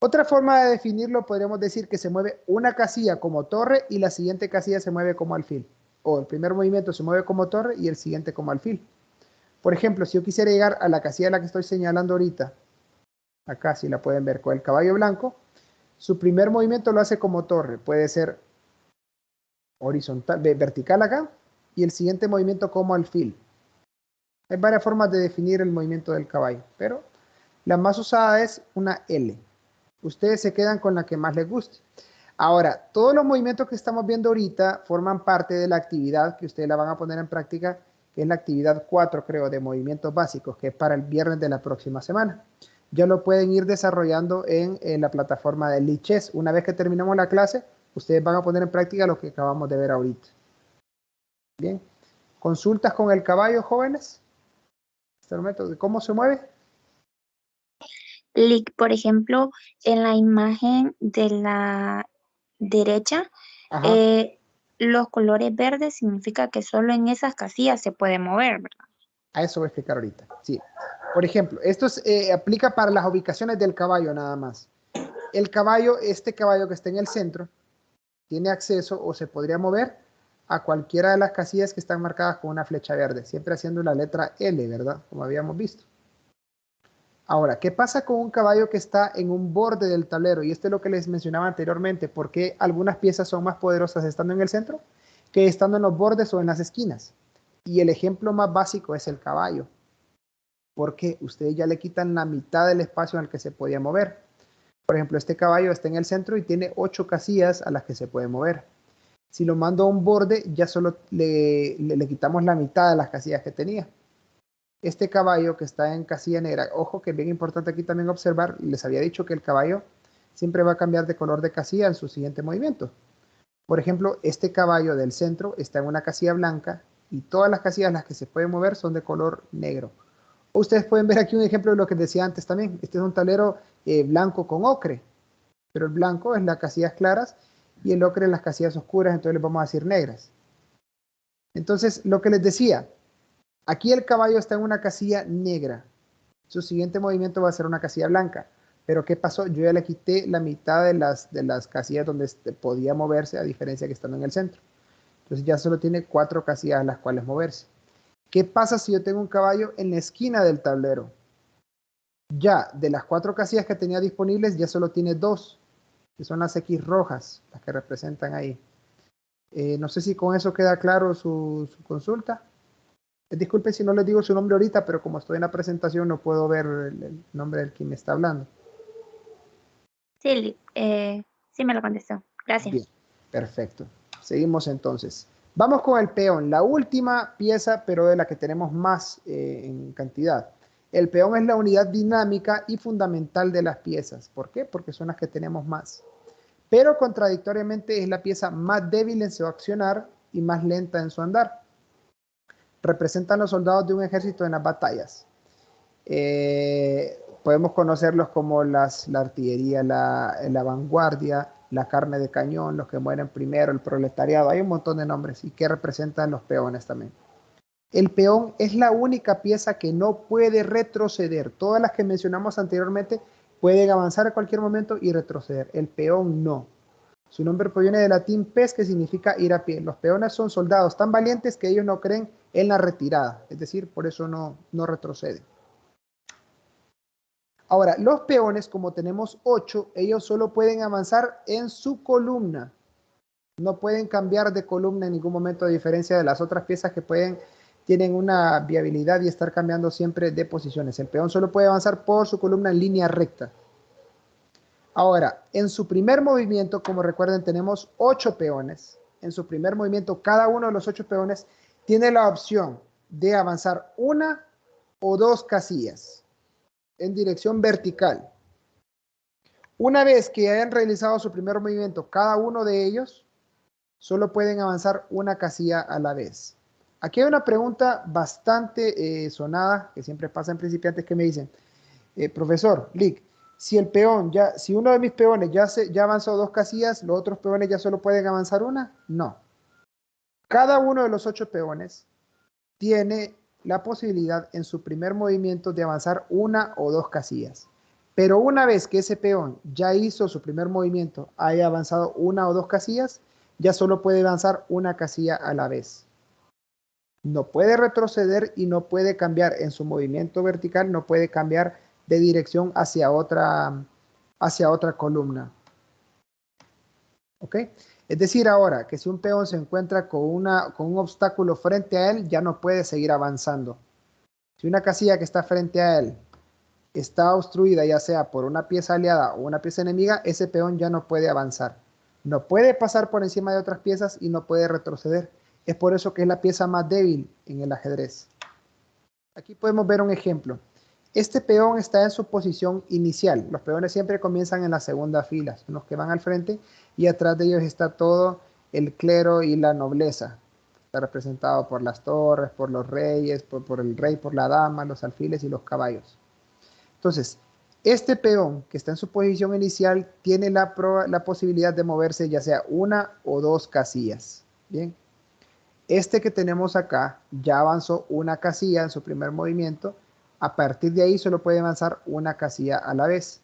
Otra forma de definirlo podríamos decir que se mueve una casilla como torre y la siguiente casilla se mueve como alfil. O el primer movimiento se mueve como torre y el siguiente como alfil. Por ejemplo, si yo quisiera llegar a la casilla a la que estoy señalando ahorita, acá si la pueden ver con el caballo blanco, su primer movimiento lo hace como torre. Puede ser horizontal, vertical acá y el siguiente movimiento como alfil. Hay varias formas de definir el movimiento del caballo, pero la más usada es una L. Ustedes se quedan con la que más les guste. Ahora, todos los movimientos que estamos viendo ahorita forman parte de la actividad que ustedes la van a poner en práctica, que es la actividad 4, creo, de movimientos básicos, que es para el viernes de la próxima semana. Ya lo pueden ir desarrollando en la plataforma de Lichess. Una vez que terminemos la clase, ustedes van a poner en práctica lo que acabamos de ver ahorita. Bien. ¿Consultas con el caballo, jóvenes? Este momento, ¿cómo se mueve? Por ejemplo, en la imagen de la derecha, Ajá. los colores verdes significa que solo en esas casillas se puede mover, ¿verdad? A eso voy a explicar ahorita. Sí. Por ejemplo, esto aplica para las ubicaciones del caballo nada más. El caballo, este caballo que está en el centro, tiene acceso o se podría mover a cualquiera de las casillas que están marcadas con una flecha verde, siempre haciendo la letra L, ¿verdad? Como habíamos visto. Ahora, ¿qué pasa con un caballo que está en un borde del tablero? Y esto es lo que les mencionaba anteriormente, ¿por qué algunas piezas son más poderosas estando en el centro que estando en los bordes o en las esquinas? Y el ejemplo más básico es el caballo, porque ustedes ya le quitan la mitad del espacio en el que se podía mover. Por ejemplo, este caballo está en el centro y tiene 8 casillas a las que se puede mover. Si lo mando a un borde, ya solo le quitamos la mitad de las casillas que tenía. Este caballo que está en casilla negra, ojo que es bien importante aquí también observar, les había dicho que el caballo siempre va a cambiar de color de casilla en su siguiente movimiento. Por ejemplo, este caballo del centro está en una casilla blanca y todas las casillas en las que se puede mover son de color negro. Ustedes pueden ver aquí un ejemplo de lo que decía antes también. Este es un tablero blanco con ocre, pero el blanco es las casillas claras y el ocre es las casillas oscuras, entonces les vamos a decir negras. Entonces, lo que les decía, aquí el caballo está en una casilla negra. Su siguiente movimiento va a ser una casilla blanca. Pero ¿qué pasó? Yo ya le quité la mitad de las casillas donde podía moverse, a diferencia que estando en el centro. Entonces ya solo tiene 4 casillas a las cuales moverse. ¿Qué pasa si yo tengo un caballo en la esquina del tablero? Ya de las 4 casillas que tenía disponibles, ya solo tiene 2, que son las X rojas, las que representan ahí. No sé si con eso queda claro su consulta. Disculpen si no les digo su nombre ahorita, pero como estoy en la presentación no puedo ver el nombre del quien me está hablando. Sí, sí me lo contestó. Gracias. Bien, perfecto. Seguimos entonces. Vamos con el peón, la última pieza, pero de la que tenemos más en cantidad. El peón es la unidad dinámica y fundamental de las piezas. ¿Por qué? Porque son las que tenemos más. Pero contradictoriamente es la pieza más débil en su accionar y más lenta en su andar. Representan los soldados de un ejército en las batallas. Podemos conocerlos como la artillería, la vanguardia, la carne de cañón, los que mueren primero, el proletariado. Hay un montón de nombres y que representan los peones también. El peón es la única pieza que no puede retroceder. Todas las que mencionamos anteriormente pueden avanzar a cualquier momento y retroceder. El peón no. Su nombre proviene del latín pes, que significa ir a pie. Los peones son soldados tan valientes que ellos no creen en la retirada. Es decir, por eso no retroceden. Ahora, los peones, como tenemos 8, ellos solo pueden avanzar en su columna. No pueden cambiar de columna en ningún momento, a diferencia de las otras piezas que tienen una viabilidad y estar cambiando siempre de posiciones. El peón solo puede avanzar por su columna en línea recta. Ahora, en su primer movimiento, como recuerden, tenemos 8 peones. En su primer movimiento, cada uno de los 8 peones tiene la opción de avanzar una o dos casillas en dirección vertical. Una vez que hayan realizado su primer movimiento, cada uno de ellos solo pueden avanzar una casilla a la vez. Aquí hay una pregunta bastante sonada, que siempre pasa en principiantes, que me dicen, profesor Lick, si uno de mis peones ya avanzó 2 casillas, ¿los otros peones ya solo pueden avanzar una? No. Cada uno de los 8 peones tiene la posibilidad en su primer movimiento de avanzar una o 2 casillas. Pero una vez que ese peón ya hizo su primer movimiento, haya avanzado una o 2 casillas, ya solo puede avanzar una casilla a la vez. No puede retroceder y no puede cambiar en su movimiento vertical, no puede cambiar de dirección hacia otra columna. ¿Ok? Es decir, ahora que si un peón se encuentra con un obstáculo frente a él, ya no puede seguir avanzando. Si una casilla que está frente a él está obstruida, ya sea por una pieza aliada o una pieza enemiga, ese peón ya no puede avanzar. No puede pasar por encima de otras piezas y no puede retroceder. Es por eso que es la pieza más débil en el ajedrez. Aquí podemos ver un ejemplo. Este peón está en su posición inicial. Los peones siempre comienzan en la segunda fila, son los que van al frente, y atrás de ellos está todo el clero y la nobleza. Está representado por las torres, por los reyes, por el rey, por la dama, los alfiles y los caballos. Entonces, este peón que está en su posición inicial tiene la posibilidad de moverse ya sea una o 2 casillas. Bien. Este que tenemos acá ya avanzó una casilla en su primer movimiento. A partir de ahí solo puede avanzar una casilla a la vez.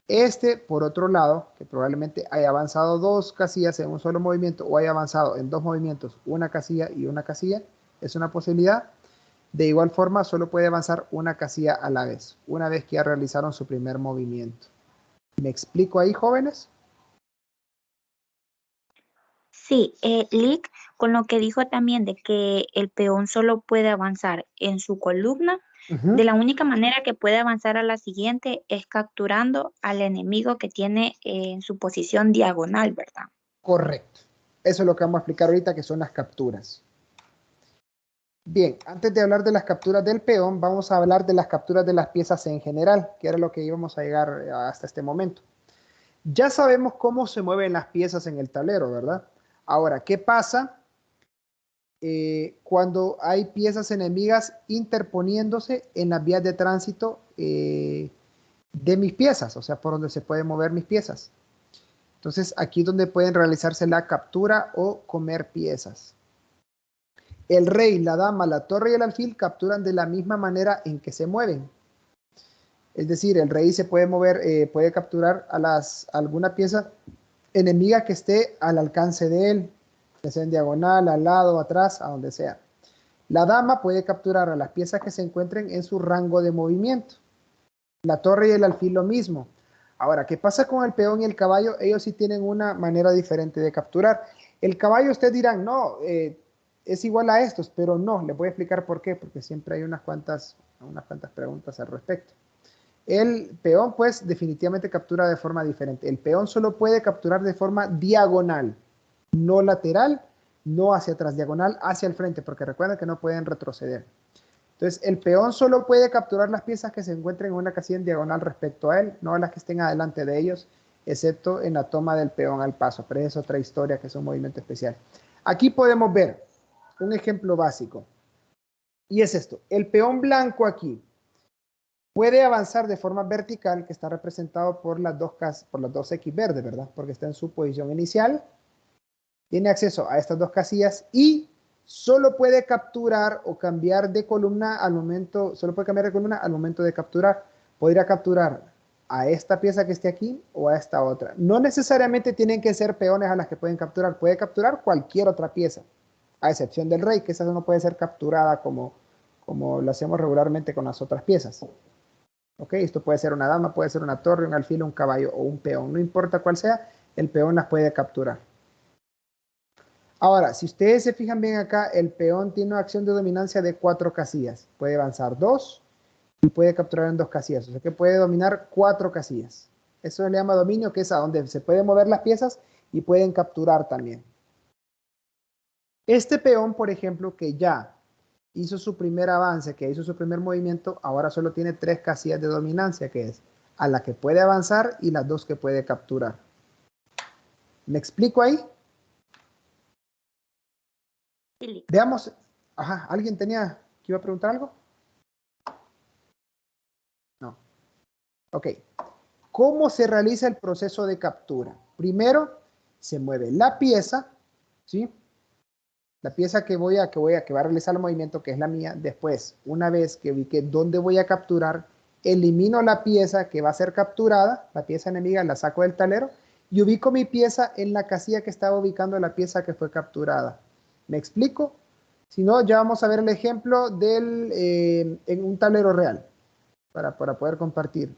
Este, por otro lado, que probablemente haya avanzado 2 casillas en un solo movimiento o haya avanzado en 2 movimientos, una casilla y una casilla, es una posibilidad. De igual forma, solo puede avanzar una casilla a la vez, una vez que ya realizaron su primer movimiento. ¿Me explico ahí, jóvenes? Sí, Lick, con lo que dijo también de que el peón solo puede avanzar en su columna, de la única manera que puede avanzar a la siguiente es capturando al enemigo que tiene en su posición diagonal, ¿verdad? Correcto. Eso es lo que vamos a explicar ahorita, que son las capturas. Bien, antes de hablar de las capturas del peón, vamos a hablar de las capturas de las piezas en general, que era lo que íbamos a llegar hasta este momento. Ya sabemos cómo se mueven las piezas en el tablero, ¿verdad? Ahora, ¿qué pasa cuando hay piezas enemigas interponiéndose en las vías de tránsito de mis piezas? O sea, por donde se pueden mover mis piezas. Entonces, aquí es donde pueden realizarse la captura o comer piezas. El rey, la dama, la torre y el alfil capturan de la misma manera en que se mueven. Es decir, el rey se puede mover, puede capturar a alguna pieza enemiga que esté al alcance de él, que sea en diagonal, al lado, atrás, a donde sea. La dama puede capturar a las piezas que se encuentren en su rango de movimiento. La torre y el alfil lo mismo. Ahora, ¿qué pasa con el peón y el caballo? Ellos sí tienen una manera diferente de capturar. El caballo, ustedes dirán, no, es igual a estos, pero no, les voy a explicar por qué, porque siempre hay unas cuantas preguntas al respecto. El peón, pues, definitivamente captura de forma diferente. El peón solo puede capturar de forma diagonal, no lateral, no hacia atrás, diagonal hacia el frente, porque recuerden que no pueden retroceder. Entonces, el peón solo puede capturar las piezas que se encuentren en una casilla en diagonal respecto a él, no las que estén adelante de ellos, excepto en la toma del peón al paso, pero es otra historia que es un movimiento especial. Aquí podemos ver un ejemplo básico, y es esto. El peón blanco aquí puede avanzar de forma vertical, que está representado por las dos X verdes, ¿verdad? Porque está en su posición inicial, tiene acceso a estas 2 casillas y solo puede capturar o cambiar de columna al momento, de capturar. Podría capturar a esta pieza que esté aquí o a esta otra. No necesariamente tienen que ser peones a las que pueden capturar, puede capturar cualquier otra pieza, a excepción del rey, que esa no puede ser capturada como lo hacemos regularmente con las otras piezas. ¿Ok? Esto puede ser una dama, puede ser una torre, un alfil, un caballo o un peón. No importa cuál sea, el peón las puede capturar. Ahora, si ustedes se fijan bien acá, el peón tiene una acción de dominancia de 4 casillas. Puede avanzar 2 y puede capturar en 2 casillas. O sea que puede dominar 4 casillas. Eso se le llama dominio, que es a donde se pueden mover las piezas y pueden capturar también. Este peón, por ejemplo, que ya hizo su primer avance, que hizo su primer movimiento, ahora solo tiene 3 casillas de dominancia, que es a la que puede avanzar y las 2 que puede capturar. ¿Me explico ahí? Sí. Veamos. Ajá, ¿alguien tenía que iba a preguntar algo? No. Ok. ¿Cómo se realiza el proceso de captura? Primero, se mueve la pieza, ¿sí? La pieza que va a realizar el movimiento, que es la mía. Después, una vez que ubique dónde voy a capturar, elimino la pieza que va a ser capturada, la pieza enemiga, la saco del tablero y ubico mi pieza en la casilla que estaba ubicando la pieza que fue capturada. ¿Me explico? Si no, ya vamos a ver el ejemplo en un tablero real para poder compartir.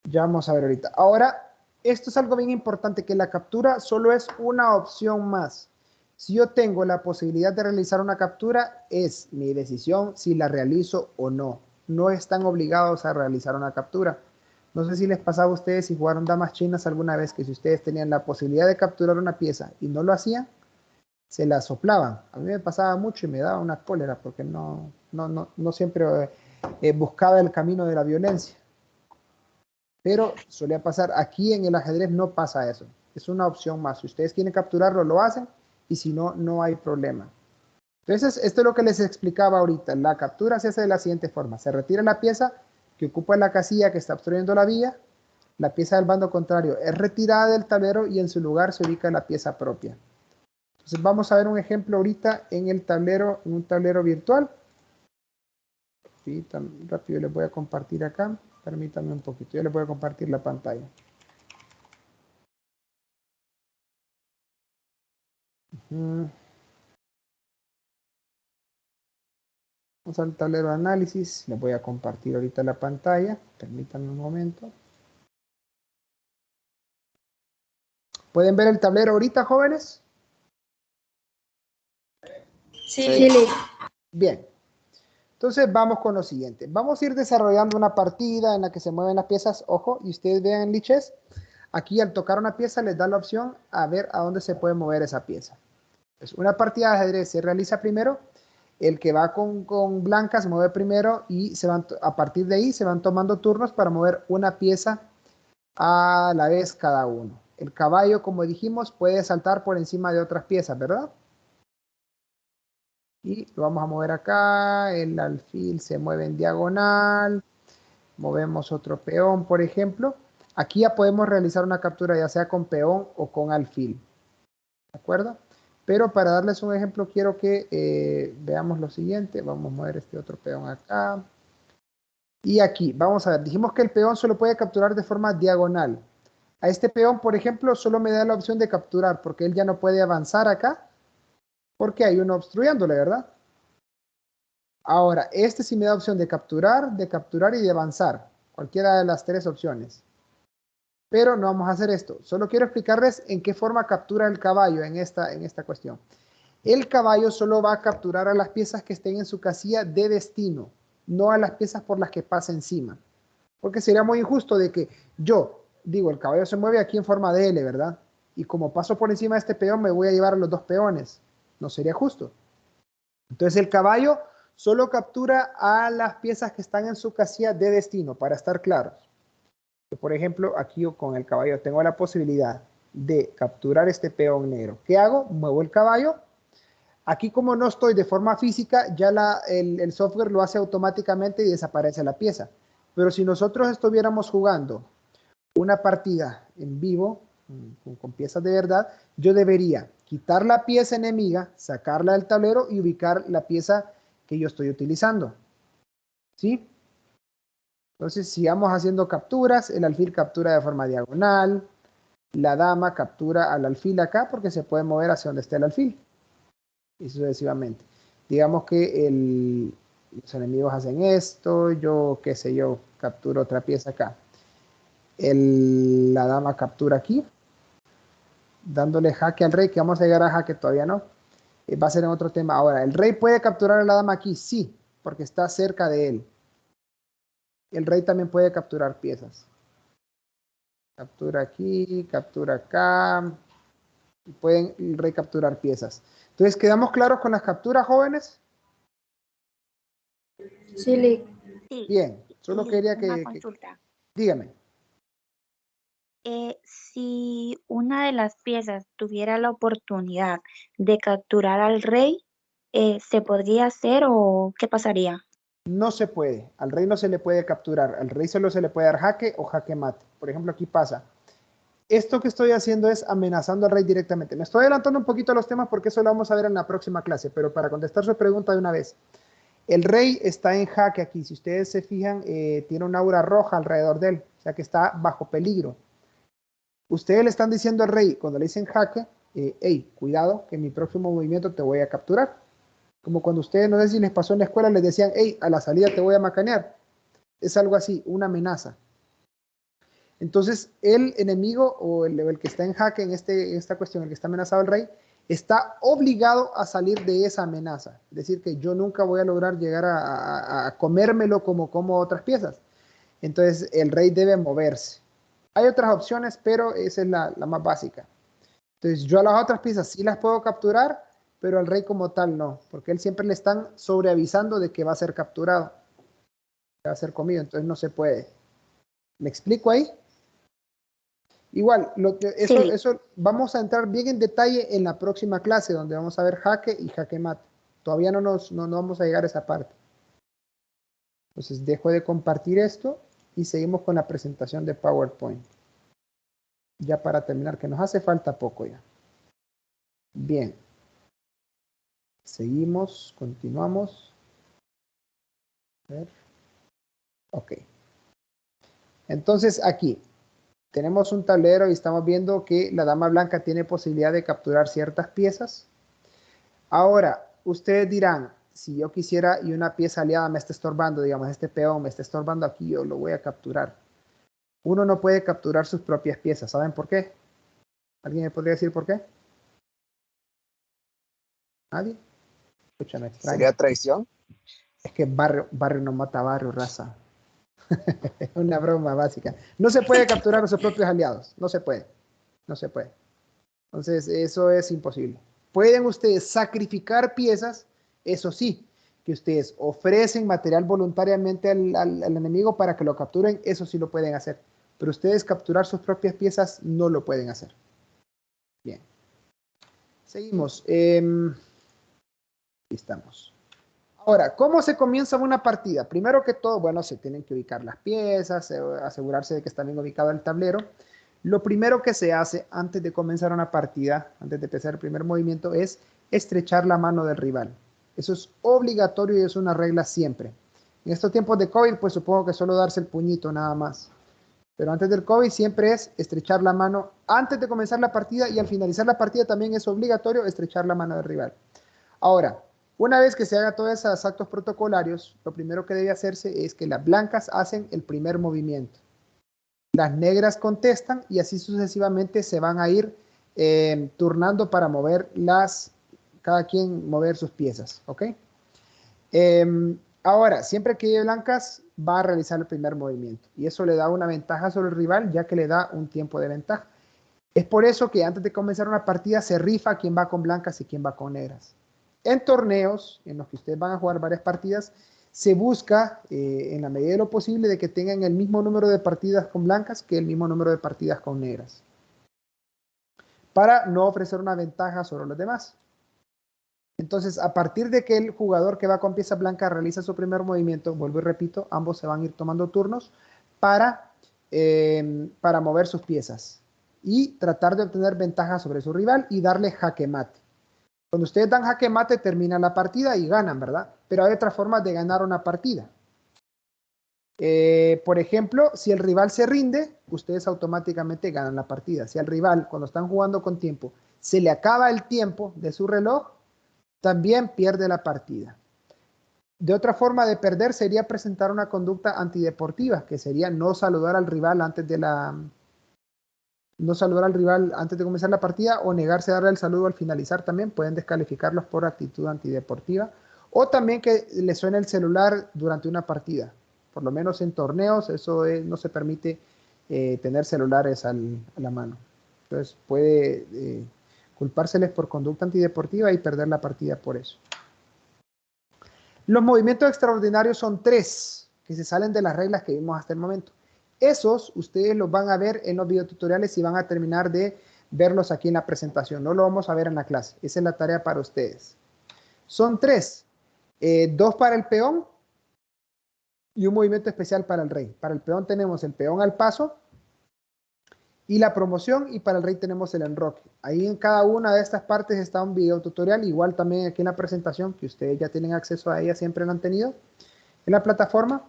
Ya vamos a ver ahorita. Ahora, esto es algo bien importante, que la captura solo es una opción más. Si yo tengo la posibilidad de realizar una captura, es mi decisión si la realizo o no. No están obligados a realizar una captura. No sé si les pasaba a ustedes si jugaron damas chinas alguna vez, que si ustedes tenían la posibilidad de capturar una pieza y no lo hacían, se la soplaban. A mí me pasaba mucho y me daba una cólera porque no siempre buscaba el camino de la violencia. Pero solía pasar. Aquí en el ajedrez no pasa eso. Es una opción más. Si ustedes quieren capturarlo, lo hacen. Y si no, no hay problema. Entonces, esto es lo que les explicaba ahorita. La captura se hace de la siguiente forma. Se retira la pieza que ocupa la casilla que está obstruyendo la vía. La pieza del bando contrario es retirada del tablero y en su lugar se ubica la pieza propia. Entonces, vamos a ver un ejemplo ahorita en el tablero, en un tablero virtual. Sí, tan rápido les voy a compartir acá. Permítanme un poquito. Yo les voy a compartir la pantalla. Vamos al tablero de análisis. Les voy a compartir ahorita la pantalla. Permítanme un momento. ¿Pueden ver el tablero ahorita, jóvenes? Sí. Bien. Entonces vamos con lo siguiente. Vamos a ir desarrollando una partida en la que se mueven las piezas. Ojo, y ustedes vean, liches. Aquí al tocar una pieza les da la opción a ver a dónde se puede mover esa pieza. Entonces, una partida de ajedrez se realiza primero. El que va con blancas se mueve primero y a partir de ahí se van tomando turnos para mover una pieza a la vez cada uno. El caballo, como dijimos, puede saltar por encima de otras piezas, ¿verdad? Y lo vamos a mover acá. El alfil se mueve en diagonal. Movemos otro peón, por ejemplo. Aquí ya podemos realizar una captura ya sea con peón o con alfil. ¿De acuerdo? Pero para darles un ejemplo, quiero que veamos lo siguiente. Vamos a mover este otro peón acá. Y aquí, vamos a ver, dijimos que el peón solo puede capturar de forma diagonal. A este peón, por ejemplo, solo me da la opción de capturar, porque él ya no puede avanzar acá, porque hay uno obstruyéndole, ¿verdad? Ahora, este sí me da opción de capturar y de avanzar. Cualquiera de las tres opciones. Pero no vamos a hacer esto. Solo quiero explicarles en qué forma captura el caballo en esta cuestión. El caballo solo va a capturar a las piezas que estén en su casilla de destino, no a las piezas por las que pasa encima. Porque sería muy injusto de que yo, digo, el caballo se mueve aquí en forma de L, ¿verdad? Y como paso por encima de este peón, me voy a llevar a los dos peones. No sería justo. Entonces el caballo solo captura a las piezas que están en su casilla de destino, para estar claros. Por ejemplo, aquí yo con el caballo tengo la posibilidad de capturar este peón negro. ¿Qué hago? Muevo el caballo. Aquí como no estoy de forma física, ya el software lo hace automáticamente y desaparece la pieza. Pero si nosotros estuviéramos jugando una partida en vivo, con piezas de verdad, yo debería quitar la pieza enemiga, sacarla del tablero y ubicar la pieza que yo estoy utilizando. ¿Sí? Entonces sigamos haciendo capturas. El alfil captura de forma diagonal. La dama captura al alfil acá porque se puede mover hacia donde esté el alfil. Y sucesivamente. Digamos que los enemigos hacen esto, yo, qué sé yo, capturo otra pieza acá. La dama captura aquí, dándole jaque al rey, que vamos a llegar a jaque, todavía no. Va a ser en otro tema. Ahora, ¿el rey puede capturar a la dama aquí? Sí, porque está cerca de él. El rey también puede capturar piezas. Captura aquí, captura acá. Pueden el rey capturar piezas. Entonces, ¿quedamos claros con las capturas, jóvenes? Sí, Lick. Sí. Bien, solo Y quería una que consulta. dígame. Si una de las piezas tuviera la oportunidad de capturar al rey, ¿se podría hacer o qué pasaría? No se puede, al rey no se le puede capturar, al rey solo se le puede dar jaque o jaque mate. Por ejemplo, aquí pasa. Esto que estoy haciendo es amenazando al rey directamente. Me estoy adelantando un poquito a los temas porque eso lo vamos a ver en la próxima clase, pero para contestar su pregunta de una vez. El rey está en jaque aquí. Si ustedes se fijan, tiene una aura roja alrededor de él, o sea que está bajo peligro. Ustedes le están diciendo al rey, cuando le dicen jaque, hey, cuidado, que en mi próximo movimiento te voy a capturar. Como cuando ustedes, no sé si les pasó en la escuela, les decían, hey, a la salida te voy a macanear. Es algo así, una amenaza. Entonces, el enemigo o el que está en jaque en esta cuestión, el que está amenazado al rey, está obligado a salir de esa amenaza. Es decir, que yo nunca voy a lograr llegar a comérmelo como otras piezas. Entonces, el rey debe moverse. Hay otras opciones, pero esa es la más básica. Entonces, yo a las otras piezas sí las puedo capturar, pero al rey como tal no, porque él siempre le están sobreavisando de que va a ser capturado, que va a ser comido, entonces no se puede. ¿Me explico ahí? Igual, Sí. eso vamos a entrar bien en detalle en la próxima clase, donde vamos a ver jaque y jaque mate. Todavía no vamos a llegar a esa parte. Entonces, dejo de compartir esto y seguimos con la presentación de PowerPoint. Ya para terminar, que nos hace falta poco ya. Bien. Seguimos, continuamos. A ver. Ok. Entonces, aquí tenemos un tablero y estamos viendo que la dama blanca tiene posibilidad de capturar ciertas piezas. Ahora, ustedes dirán, si yo quisiera y una pieza aliada me está estorbando, digamos, este peón me está estorbando aquí, yo lo voy a capturar. Uno no puede capturar sus propias piezas. ¿Saben por qué? ¿Alguien me podría decir por qué? ¿Nadie? Escucha, me extraña. ¿Sería traición? Es que barrio no mata barrio, raza. Es una broma básica. No se puede capturar a sus propios aliados. No se puede. No se puede. Entonces, eso es imposible. Pueden ustedes sacrificar piezas, eso sí, que ustedes ofrecen material voluntariamente al enemigo para que lo capturen, eso sí lo pueden hacer. Pero ustedes capturar sus propias piezas no lo pueden hacer. Bien. Seguimos. Aquí estamos. Ahora, ¿cómo se comienza una partida? Primero que todo, bueno, se tienen que ubicar las piezas, asegurarse de que está bien ubicado el tablero. Lo primero que se hace antes de comenzar una partida, antes de empezar el primer movimiento, es estrechar la mano del rival. Eso es obligatorio y es una regla siempre. En estos tiempos de COVID, pues supongo que solo darse el puñito nada más. Pero antes del COVID siempre es estrechar la mano antes de comenzar la partida y al finalizar la partida también es obligatorio estrechar la mano del rival. Ahora, una vez que se haga todos esos actos protocolarios, lo primero que debe hacerse es que las blancas hacen el primer movimiento. Las negras contestan y así sucesivamente se van a ir turnando para mover cada quien mover sus piezas, ¿ok? Ahora, siempre que lleve blancas, va a realizar el primer movimiento y eso le da una ventaja sobre el rival ya que le da un tiempo de ventaja. Es por eso que antes de comenzar una partida se rifa quién va con blancas y quién va con negras. En torneos en los que ustedes van a jugar varias partidas, se busca en la medida de lo posible de que tengan el mismo número de partidas con blancas que el mismo número de partidas con negras, para no ofrecer una ventaja sobre los demás. Entonces, a partir de que el jugador que va con pieza blanca realiza su primer movimiento, vuelvo y repito, ambos se van a ir tomando turnos para mover sus piezas y tratar de obtener ventaja sobre su rival y darle jaque mate. Cuando ustedes dan jaque mate, termina la partida y ganan, ¿verdad? Pero hay otras formas de ganar una partida. Por ejemplo, si el rival se rinde, ustedes automáticamente ganan la partida. Si al rival, cuando están jugando con tiempo, se le acaba el tiempo de su reloj, también pierde la partida. De otra forma de perder sería presentar una conducta antideportiva, que sería no saludar al rival antes de comenzar la partida o negarse a darle el saludo al finalizar también. Pueden descalificarlos por actitud antideportiva. O también que le suene el celular durante una partida. Por lo menos en torneos, no se permite tener celulares a la mano. Entonces puede culpárseles por conducta antideportiva y perder la partida por eso. Los movimientos extraordinarios son 3, que se salen de las reglas que vimos hasta el momento. Esos ustedes los van a ver en los videotutoriales y van a terminar de verlos aquí en la presentación. No lo vamos a ver en la clase. Esa es la tarea para ustedes. Son 3. 2 para el peón y un movimiento especial para el rey. Para el peón tenemos el peón al paso y la promoción, y para el rey tenemos el enroque. Ahí en cada una de estas partes está un video tutorial, igual también aquí en la presentación, que ustedes ya tienen acceso a ella, siempre lo han tenido en la plataforma.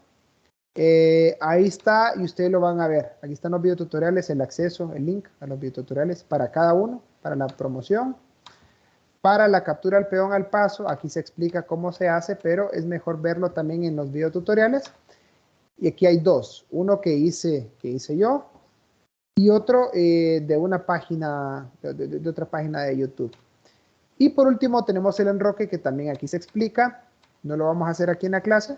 Ahí está y ustedes lo van a ver. Aquí están los videotutoriales, el acceso, el link a los videotutoriales para cada uno, para la promoción, para la captura del peón al paso. Aquí se explica cómo se hace, pero es mejor verlo también en los videotutoriales. Y aquí hay 2, uno que hice yo, y otro de una página, de otra página de YouTube. Y por último tenemos el enroque, que también aquí se explica. No lo vamos a hacer aquí en la clase.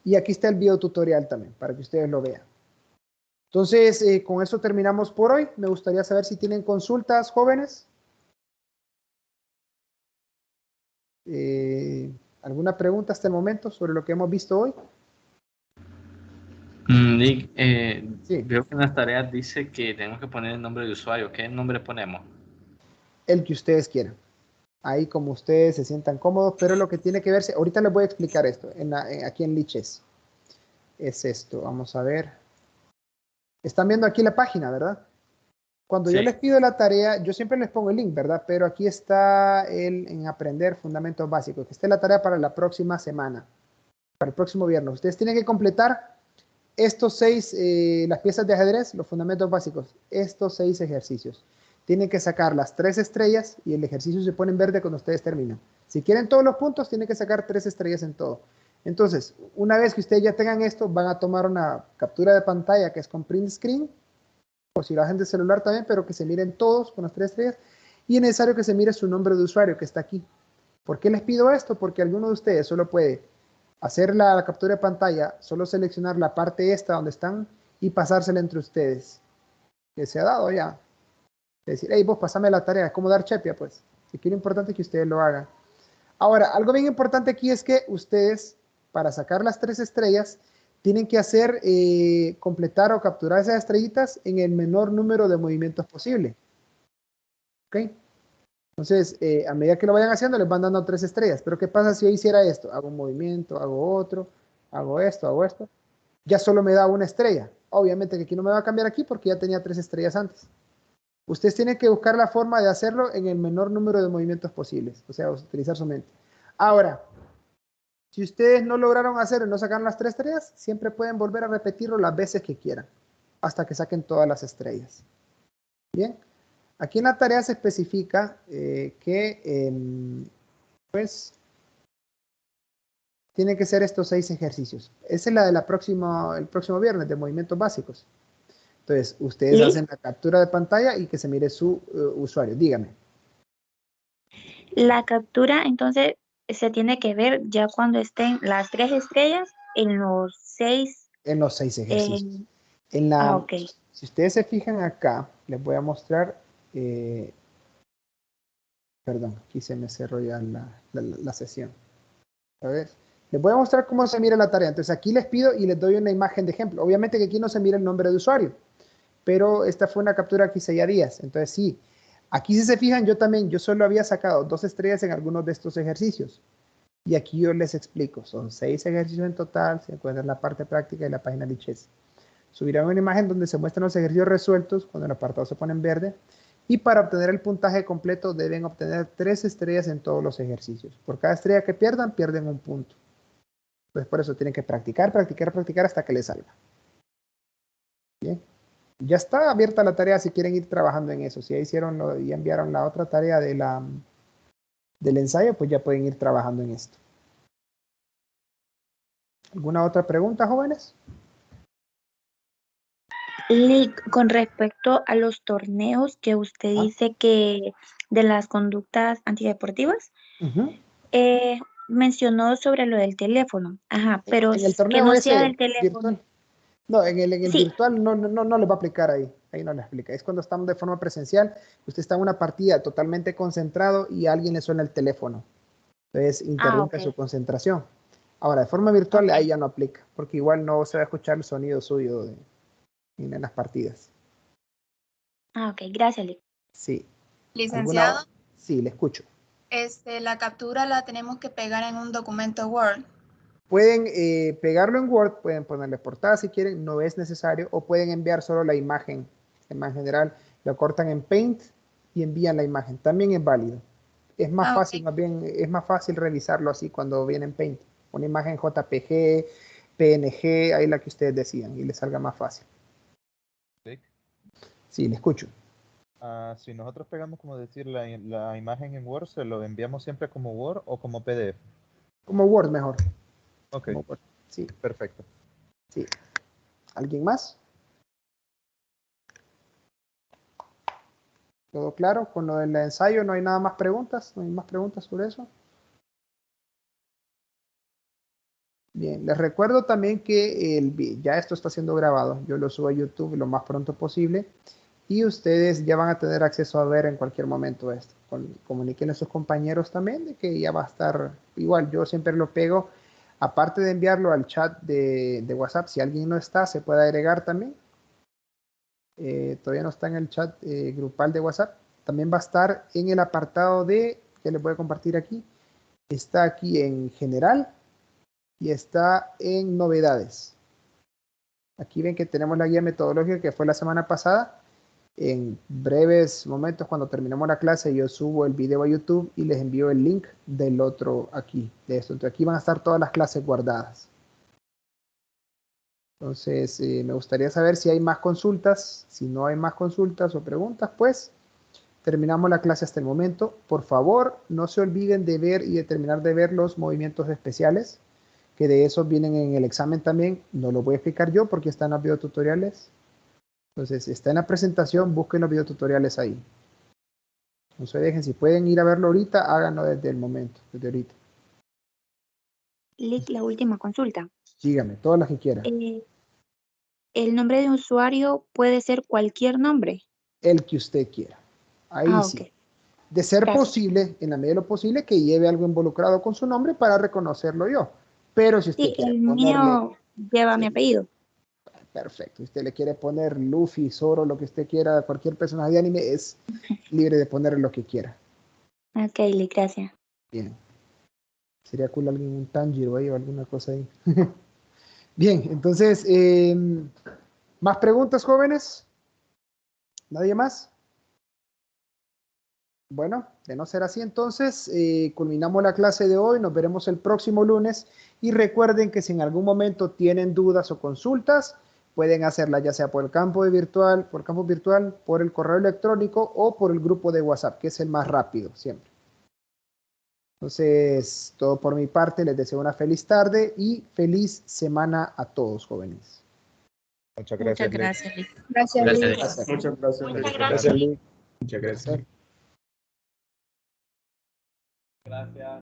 Y aquí está el video tutorial también, para que ustedes lo vean. Entonces, con eso terminamos por hoy. Me gustaría saber si tienen consultas, jóvenes. ¿Alguna pregunta hasta el momento sobre lo que hemos visto hoy? Nick, Sí. veo que en las tareas dice que tenemos que poner el nombre de usuario. ¿Qué nombre ponemos? El que ustedes quieran. Ahí como ustedes se sientan cómodos, pero lo que tiene que verse, ahorita les voy a explicar esto, aquí en Lichess. Es esto, vamos a ver. Están viendo aquí la página, ¿verdad? Cuando yo les pido la tarea, yo siempre les pongo el link, ¿verdad? Pero aquí está en aprender fundamentos básicos, que esta es la tarea para la próxima semana, para el próximo viernes. Ustedes tienen que completar estos 6, las piezas de ajedrez, los fundamentos básicos, estos 6 ejercicios. Tienen que sacar las 3 estrellas y el ejercicio se pone en verde cuando ustedes terminan. Si quieren todos los puntos, tienen que sacar 3 estrellas en todo. Entonces, una vez que ustedes ya tengan esto, van a tomar una captura de pantalla que es con print screen, o si lo hacen de celular también, pero que se miren todos con las 3 estrellas, y es necesario que se mire su nombre de usuario que está aquí. ¿Por qué les pido esto? Porque alguno de ustedes solo puede hacer la captura de pantalla, solo seleccionar la parte esta donde están y pasársela entre ustedes. Que se ha dado ya. Es decir, hey, vos pasame la tarea, ¿cómo dar chepia? Pues, si quiero importante que ustedes lo hagan. Ahora, algo bien importante aquí es que ustedes, para sacar las 3 estrellas, tienen que hacer, completar o capturar esas estrellitas en el menor número de movimientos posible. ¿Ok? Entonces, a medida que lo vayan haciendo, les van dando 3 estrellas. Pero ¿qué pasa si yo hiciera esto? Hago un movimiento, hago otro, hago esto. Ya solo me da 1 estrella. Obviamente que aquí no me va a cambiar aquí porque ya tenía 3 estrellas antes. Ustedes tienen que buscar la forma de hacerlo en el menor número de movimientos posibles. O sea, utilizar su mente. Ahora, si ustedes no lograron hacerlo y no sacaron las 3 estrellas, siempre pueden volver a repetirlo las veces que quieran, hasta que saquen todas las estrellas. Bien. Aquí en la tarea se especifica que pues tienen que ser estos 6 ejercicios. Esa es la de el próximo viernes de movimientos básicos. Entonces, ustedes hacen la captura de pantalla y que se mire su usuario. Dígame. La captura, entonces, se tiene que ver ya cuando estén las 3 estrellas en los 6. En los 6 ejercicios. Ok. Si ustedes se fijan acá, les voy a mostrar. Perdón, aquí se me cerró ya la sesión. A ver, les voy a mostrar cómo se mira la tarea. Entonces aquí les pido y les doy una imagen de ejemplo. Obviamente que aquí no se mira el nombre de usuario, pero esta fue una captura que hice ya días. Entonces sí, aquí si se fijan, yo solo había sacado 2 estrellas en algunos de estos ejercicios. Y aquí yo les explico, son 6 ejercicios en total, se encuentra en la parte práctica de la página de Lichess. Subirán una imagen donde se muestran los ejercicios resueltos cuando el apartado se pone en verde. Y para obtener el puntaje completo deben obtener 3 estrellas en todos los ejercicios. Por cada estrella que pierdan, pierden 1 punto. Entonces por eso tienen que practicar hasta que les salga. Bien. Ya está abierta la tarea si quieren ir trabajando en eso. Si ya hicieron y enviaron la otra tarea del ensayo, pues ya pueden ir trabajando en esto. ¿Alguna otra pregunta, jóvenes? Lick, con respecto a los torneos que usted dice que de las conductas antideportivas, Ujú. mencionó sobre lo del teléfono. Ajá, pero En el que torneo no sea ese del teléfono. virtual. No, en el Sí, virtual no le va a aplicar ahí. Ahí no le explica. Es cuando estamos de forma presencial, usted está en una partida totalmente concentrado y a alguien le suena el teléfono. Entonces ok, interrumpe su concentración. Ahora, de forma virtual ahí ok. ya no aplica, porque igual no se va a escuchar el sonido suyo en las partidas. Ok, gracias, Lick. Sí. Licenciado, Sí, le escucho. la captura la tenemos que pegar en un documento Word. Pueden pegarlo en Word, pueden ponerle portada si quieren, no es necesario, o pueden enviar solo la imagen general, lo cortan en Paint y envían la imagen. También es válido. Es más fácil, Ok. más bien, es más fácil revisarlo así cuando viene en Paint. Una imagen JPG, PNG, ahí la que ustedes decidan y les salga más fácil. Sí. Sí, le escucho. Si nosotros pegamos, como decir, la imagen en Word, ¿se lo enviamos siempre como Word o como PDF? Como Word mejor. Ok, Como Word. Sí, perfecto. sí. ¿Alguien más? ¿Todo claro? Con lo del ensayo no hay nada más preguntas, no hay más preguntas sobre eso. Bien, les recuerdo también que ya esto está siendo grabado, yo lo subo a YouTube lo más pronto posible y ustedes ya van a tener acceso a ver en cualquier momento esto. Comuniquen a sus compañeros también de que ya va a estar igual, yo siempre lo pego, aparte de enviarlo al chat de WhatsApp, si alguien no está, se puede agregar también. Todavía no está en el chat grupal de WhatsApp, también va a estar en el apartado que les voy a compartir aquí, está aquí en general y está en novedades. Aquí ven que tenemos la guía metodológica que fue la semana pasada. En breves momentos, cuando terminemos la clase, yo subo el video a YouTube y les envío el link del otro aquí, de esto. Entonces aquí van a estar todas las clases guardadas. Entonces, me gustaría saber si hay más consultas. Si no hay más consultas o preguntas, pues terminamos la clase hasta el momento. Por favor, no se olviden de ver y de terminar de ver los movimientos especiales, que de esos vienen en el examen también. No lo voy a explicar yo porque están los videotutoriales. Entonces, está en la presentación, busquen los videotutoriales ahí. No se dejen, si pueden ir a verlo ahorita, háganlo desde el momento, desde ahorita. Lick, la última consulta. Dígame, todas las que quieran. El nombre de usuario puede ser cualquier nombre. El que usted quiera. Ahí Ok, sí. De ser gracias. posible, en la medida de lo posible, que lleve algo involucrado con su nombre para reconocerlo yo. Pero si usted Sí, quiere el ponerle, mío lleva mi apellido. perfecto. Si usted le quiere poner Luffy, Zoro, lo que usted quiera, cualquier personaje de anime, es libre de ponerle lo que quiera. Ok, Lick, gracias. Bien. Sería cool alguien, un Tanjiro ahí o alguna cosa ahí. Bien, entonces, ¿más preguntas, jóvenes? ¿Nadie más? Bueno, de no ser así, entonces, culminamos la clase de hoy. Nos veremos el próximo lunes. Y recuerden que si en algún momento tienen dudas o consultas, pueden hacerlas ya sea por el campo virtual, por el correo electrónico o por el grupo de WhatsApp, que es el más rápido siempre. Entonces, todo por mi parte, les deseo una feliz tarde y feliz semana a todos, jóvenes. Muchas gracias, Lick. Gracias, Lick. Gracias, Gracias. Lick. Gracias. Muchas gracias. Muchas Lick. gracias. Gracias, Lick. Muchas gracias. Placer. Gracias.